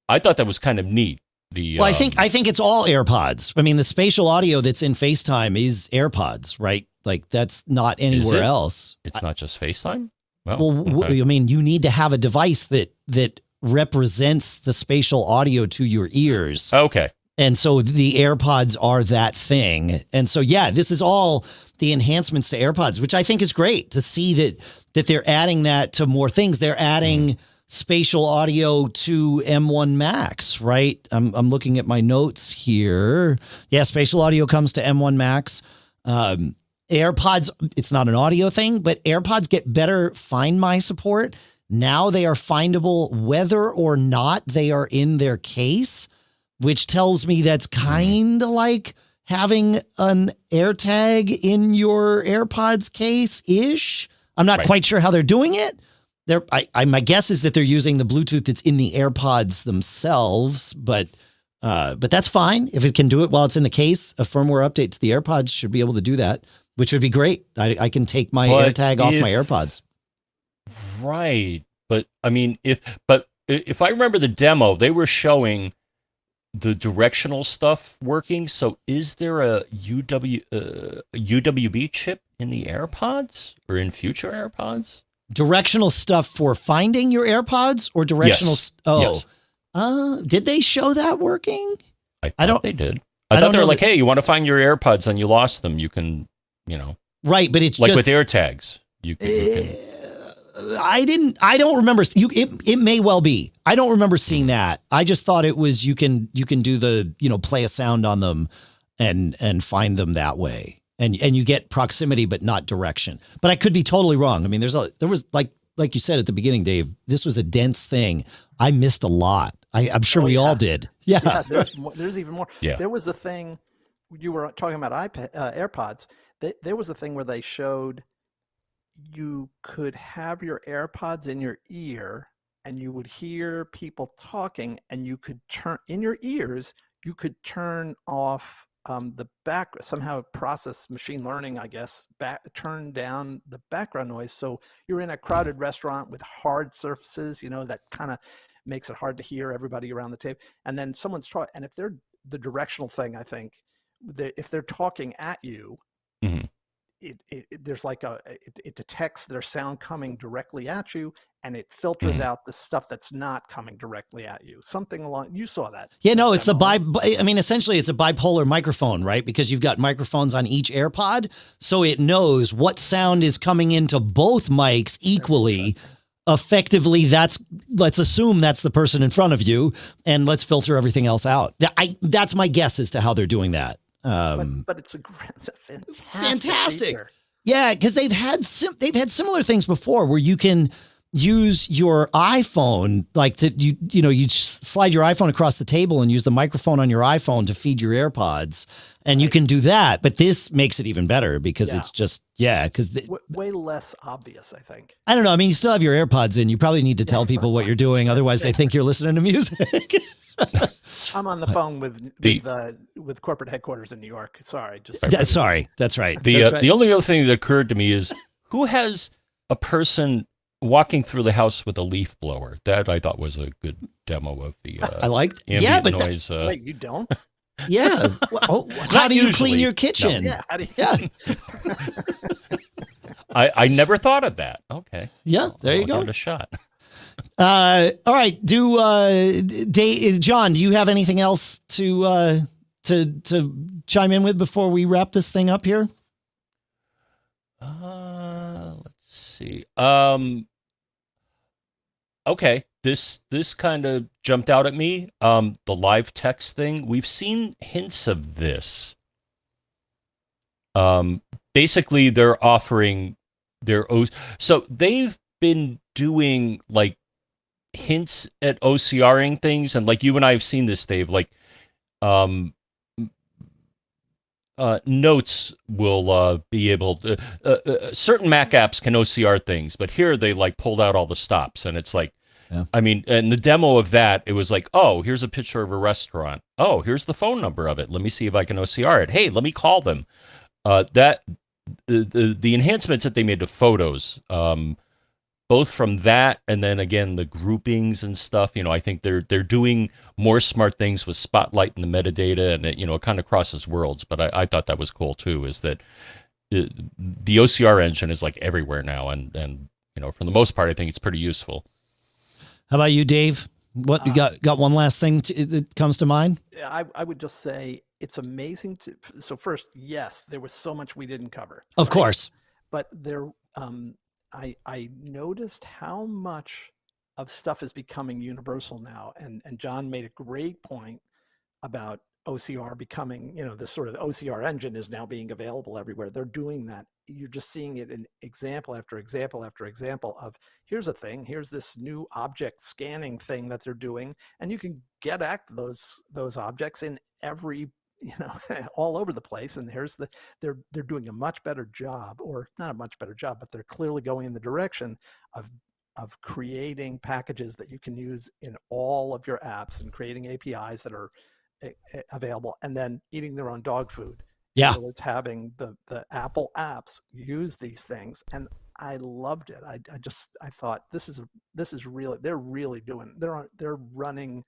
Speaker 1: I thought that was kind of neat.
Speaker 2: I think it's all AirPods. I mean, the spatial audio that's in FaceTime is AirPods, right? Like that's not anywhere else.
Speaker 1: It's not just FaceTime?
Speaker 2: I mean, you need to have a device that represents the spatial audio to your ears.
Speaker 1: Okay.
Speaker 2: And so the AirPods are that thing. And so, yeah, this is all the enhancements to AirPods, which I think is great to see that they're adding that to more things. They're adding spatial audio to M1 Max, right? I'm looking at my notes here. Yeah, spatial audio comes to M1 Max. AirPods, it's not an audio thing, but AirPods get better Find My support. Now they are findable whether or not they are in their case, which tells me that's kind of like having an AirTag in your AirPods case-ish. I'm not quite sure how they're doing it. My guess is that they're using the Bluetooth that's in the AirPods themselves, but that's fine. If it can do it while it's in the case, a firmware update to the AirPods should be able to do that, which would be great. I can take my AirTag off my AirPods.
Speaker 1: Right. But I mean, if I remember the demo, they were showing the directional stuff working. So is there a UWB chip in the AirPods or in future AirPods?
Speaker 2: Directional stuff for finding your AirPods or directional?
Speaker 1: Yes.
Speaker 2: Did they show that working?
Speaker 1: I thought they did. I thought they were like, hey, you want to find your AirPods and you lost them. You can,
Speaker 2: Right, but it's
Speaker 1: like
Speaker 2: just
Speaker 1: with AirTags. You can.
Speaker 2: I don't remember. It may well be. I don't remember seeing that. I just thought it was you can do the play a sound on them and find them that way. And you get proximity, but not direction. But I could be totally wrong. I mean, there was like you said at the beginning, Dave, this was a dense thing. I missed a lot. I'm sure we all did. Yeah.
Speaker 3: There's even more.
Speaker 1: Yeah.
Speaker 3: There was a thing you were talking about AirPods. There was a thing where they showed you could have your AirPods in your ear and you would hear people talking, and you could turn in your ears, you could turn off the back, somehow process machine learning, I guess, turn down the background noise. So you're in a crowded restaurant with hard surfaces, that kind of makes it hard to hear everybody around the table. And then someone's talking, and if they're the directional thing, I think, if they're talking at you,
Speaker 1: Mm-hmm.
Speaker 3: There's like it detects their sound coming directly at you, and it filters out the stuff that's not coming directly at you. Something along, you saw that.
Speaker 2: Yeah, no, it's essentially it's a bipolar microphone, right? Because you've got microphones on each AirPod, so it knows what sound is coming into both mics equally. Effectively, let's assume that's the person in front of you, and let's filter everything else out. That's my guess as to how they're doing that.
Speaker 3: But it's a fantastic feature.
Speaker 2: Yeah, because they've had similar things before where you can use your iPhone, like you slide your iPhone across the table and use the microphone on your iPhone to feed your AirPods, and you can do that. But this makes it even better because it's just because
Speaker 3: way less obvious, I think.
Speaker 2: I don't know. I mean, you still have your AirPods in. You probably need to tell people what you're doing, otherwise they think you're listening to music.
Speaker 3: I'm on the phone with corporate headquarters in New York. Sorry,
Speaker 2: sorry. That's right.
Speaker 1: The only other thing that occurred to me is who has a person walking through the house with a leaf blower. That I thought was a good demo of the
Speaker 2: I liked
Speaker 1: ambient noise.
Speaker 3: Wait, you don't?
Speaker 2: Yeah. Well, how do you clean your kitchen?
Speaker 3: No. Yeah. How do you?
Speaker 1: I never thought of that. Okay.
Speaker 2: Yeah. There you go.
Speaker 1: Give it a shot.
Speaker 2: All right. John, do you have anything else to chime in with before we wrap this thing up here?
Speaker 1: Let's see. Okay. This kind of jumped out at me. The LiveText thing. We've seen hints of this. Basically, they're offering so they've been doing like hints at OCRing things, and like you and I have seen this, Dave, like Notes will be able to certain Mac apps can OCR things, but here they like pulled out all the stops, and it's like I mean, and the demo of that, it was like, oh, here's a picture of a restaurant, oh, here's the phone number of it, let me see if I can OCR it, hey, let me call them. That the enhancements that they made to photos, both from that and then again the groupings and stuff, I think they're doing more smart things with Spotlight and the metadata, and it kind of crosses worlds. But I thought that was cool too, is that the OCR engine is like everywhere now, and for the most part, I think it's pretty useful.
Speaker 2: How about you, Dave? What you got one last thing that comes to mind?
Speaker 3: I would just say it's amazing so first, yes, there was so much we didn't cover.
Speaker 2: Of course.
Speaker 3: But there I noticed how much of stuff is becoming universal now. And John made a great point about OCR becoming, this sort of OCR engine is now being available everywhere. They're doing that. You're just seeing it in example after example after example of here's a thing, here's this new object scanning thing that they're doing, and you can get at those objects in every all over the place. And they're doing a much better job, or not a much better job, but they're clearly going in the direction of creating packages that you can use in all of your apps, and creating APIs that are available, and then eating their own dog food.
Speaker 2: Yeah.
Speaker 3: So it's having the Apple apps use these things. And I loved it. I thought this is really, they're running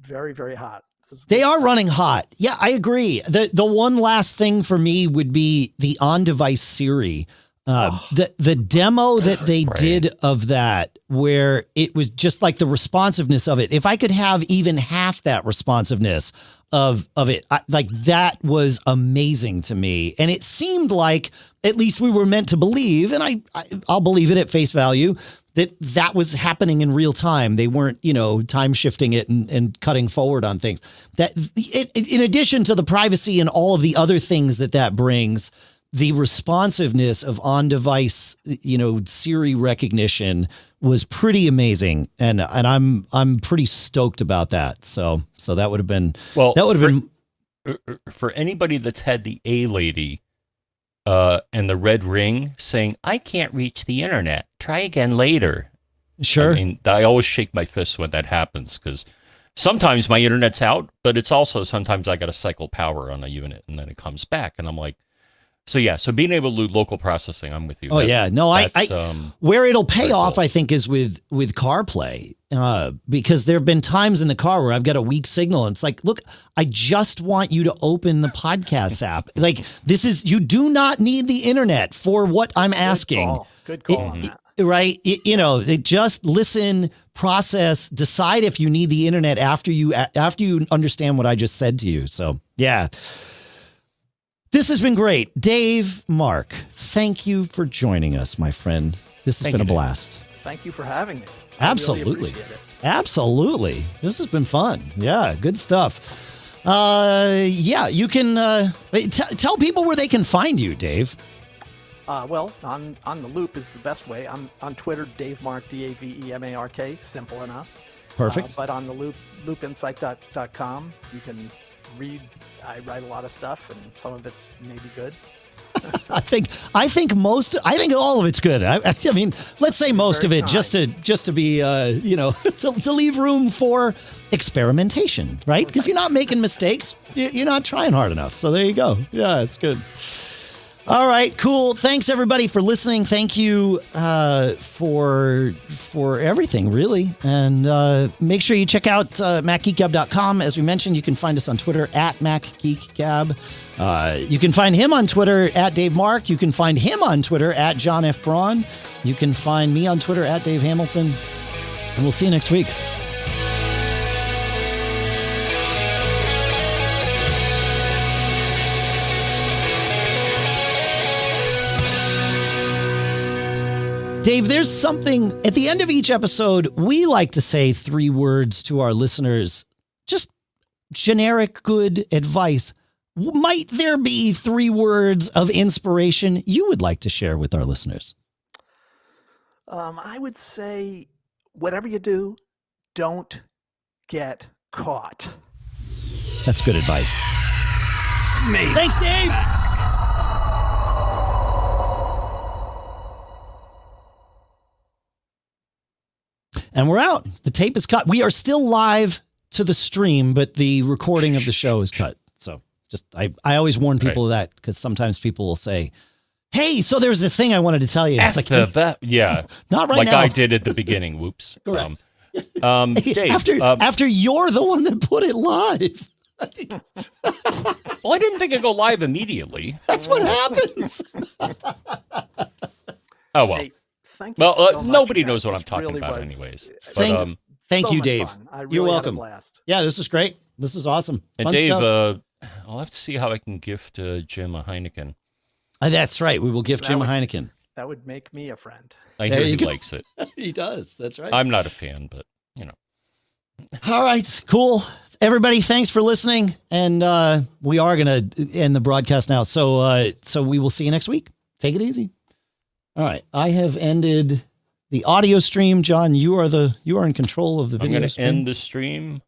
Speaker 3: very, very hot.
Speaker 2: They are running hot. Yeah, I agree. The one last thing for me would be the on-device Siri. The demo that they did of that, where it was just like the responsiveness of it. If I could have even half that responsiveness of it, like that was amazing to me. And it seemed like at least we were meant to believe, and I'll believe it at face value, that was happening in real time. They weren't, time shifting it and cutting forward on things. That in addition to the privacy and all of the other things that brings, the responsiveness of on-device, Siri recognition was pretty amazing, and I'm pretty stoked about that. So that would have been
Speaker 1: been for anybody that's had the A-Lady. and the red ring saying, "I can't reach the internet. Try again later."
Speaker 2: Sure.
Speaker 1: I mean, I always shake my fist when that happens because sometimes my internet's out, but it's also sometimes I got to cycle power on a unit and then it comes back, and I'm like, so yeah. So being able to do local processing, I'm with you.
Speaker 2: Oh yeah, no, I where it'll pay off,
Speaker 1: cool.
Speaker 2: I think, is with CarPlay, because there have been times in the car where I've got a weak signal, and it's like, look, I just want you to open the podcast app. Like, you do not need the internet for what I'm asking.
Speaker 3: Good call on that.
Speaker 2: Right? They just listen, process, decide if you need the internet after you understand what I just said to you. So yeah. This has been great. Dave, Mark, thank you for joining us, my friend. This has been a blast.
Speaker 3: Thank you for having me.
Speaker 2: Absolutely.
Speaker 3: Really appreciate it.
Speaker 2: Absolutely. This has been fun. Yeah, good stuff. Yeah, you can tell people where they can find you, Dave.
Speaker 3: Well, on the Loop is the best way. I'm on Twitter, DaveMark, DaveMark, simple enough.
Speaker 2: Perfect.
Speaker 3: But on the Loop, loopinsight.com, you can read. I write a lot of stuff, and some of it's maybe good.
Speaker 2: I think all of it's good. I mean, let's say most of it, just to be, to leave room for experimentation, right? Because if you're not making mistakes, you're not trying hard enough. So there you go. Yeah, it's good. All right, cool. Thanks everybody for listening. Thank you for everything, really. And make sure you check out macgeekgab.com. As we mentioned, you can find us on Twitter at macgeekgab. You can find him on Twitter at Dave Mark. You can find him on Twitter at John F. Braun. You can find me on Twitter at Dave Hamilton. And we'll see you next week. Dave, there's something at the end of each episode. We like to say 3 words to our listeners, just generic good advice. Might there be 3 words of inspiration you would like to share with our listeners?
Speaker 3: I would say, whatever you do, don't get caught.
Speaker 2: That's good advice. Thanks, Dave. And we're out. The tape is cut. We are still live to the stream, but the recording of the show is cut. So I always warn people of that, because sometimes people will say, hey, so there's this thing I wanted to tell you. It's like,
Speaker 1: that, yeah.
Speaker 2: Not right
Speaker 1: like
Speaker 2: now.
Speaker 1: I did at the beginning. Whoops.
Speaker 2: Correct.
Speaker 1: Dave,
Speaker 2: after you're the one that put it live.
Speaker 1: Well, I didn't think it'd go live immediately.
Speaker 2: That's what happens.
Speaker 1: Oh, well.
Speaker 3: Hey, thank you so much,
Speaker 1: nobody
Speaker 3: guys.
Speaker 1: knows what I'm
Speaker 3: This
Speaker 1: talking
Speaker 3: really
Speaker 1: about
Speaker 3: was-
Speaker 1: anyways.
Speaker 2: Thank
Speaker 3: so
Speaker 2: you,
Speaker 3: much
Speaker 2: Dave.
Speaker 3: fun. I really
Speaker 2: You're
Speaker 3: had a
Speaker 2: welcome.
Speaker 3: blast.
Speaker 2: Yeah, this is great. This is awesome.
Speaker 1: And
Speaker 2: Fun
Speaker 1: Dave,
Speaker 2: stuff.
Speaker 1: I'll have to see how I can gift Jim a Heineken.
Speaker 2: That's right. We will gift
Speaker 3: That
Speaker 2: Jim a
Speaker 3: would-
Speaker 2: Heineken.
Speaker 3: That would make me a friend.
Speaker 1: I
Speaker 2: There
Speaker 1: hear
Speaker 2: you
Speaker 1: he
Speaker 2: go.
Speaker 1: likes it.
Speaker 2: He does. That's right.
Speaker 1: I'm not a fan, but
Speaker 2: All right, cool. Everybody, thanks for listening. And we are going to end the broadcast now. So we will see you next week. Take it easy. All right. I have ended the audio stream. John, you are in control of the
Speaker 1: I'm
Speaker 2: video
Speaker 1: going to
Speaker 2: stream.
Speaker 1: end the stream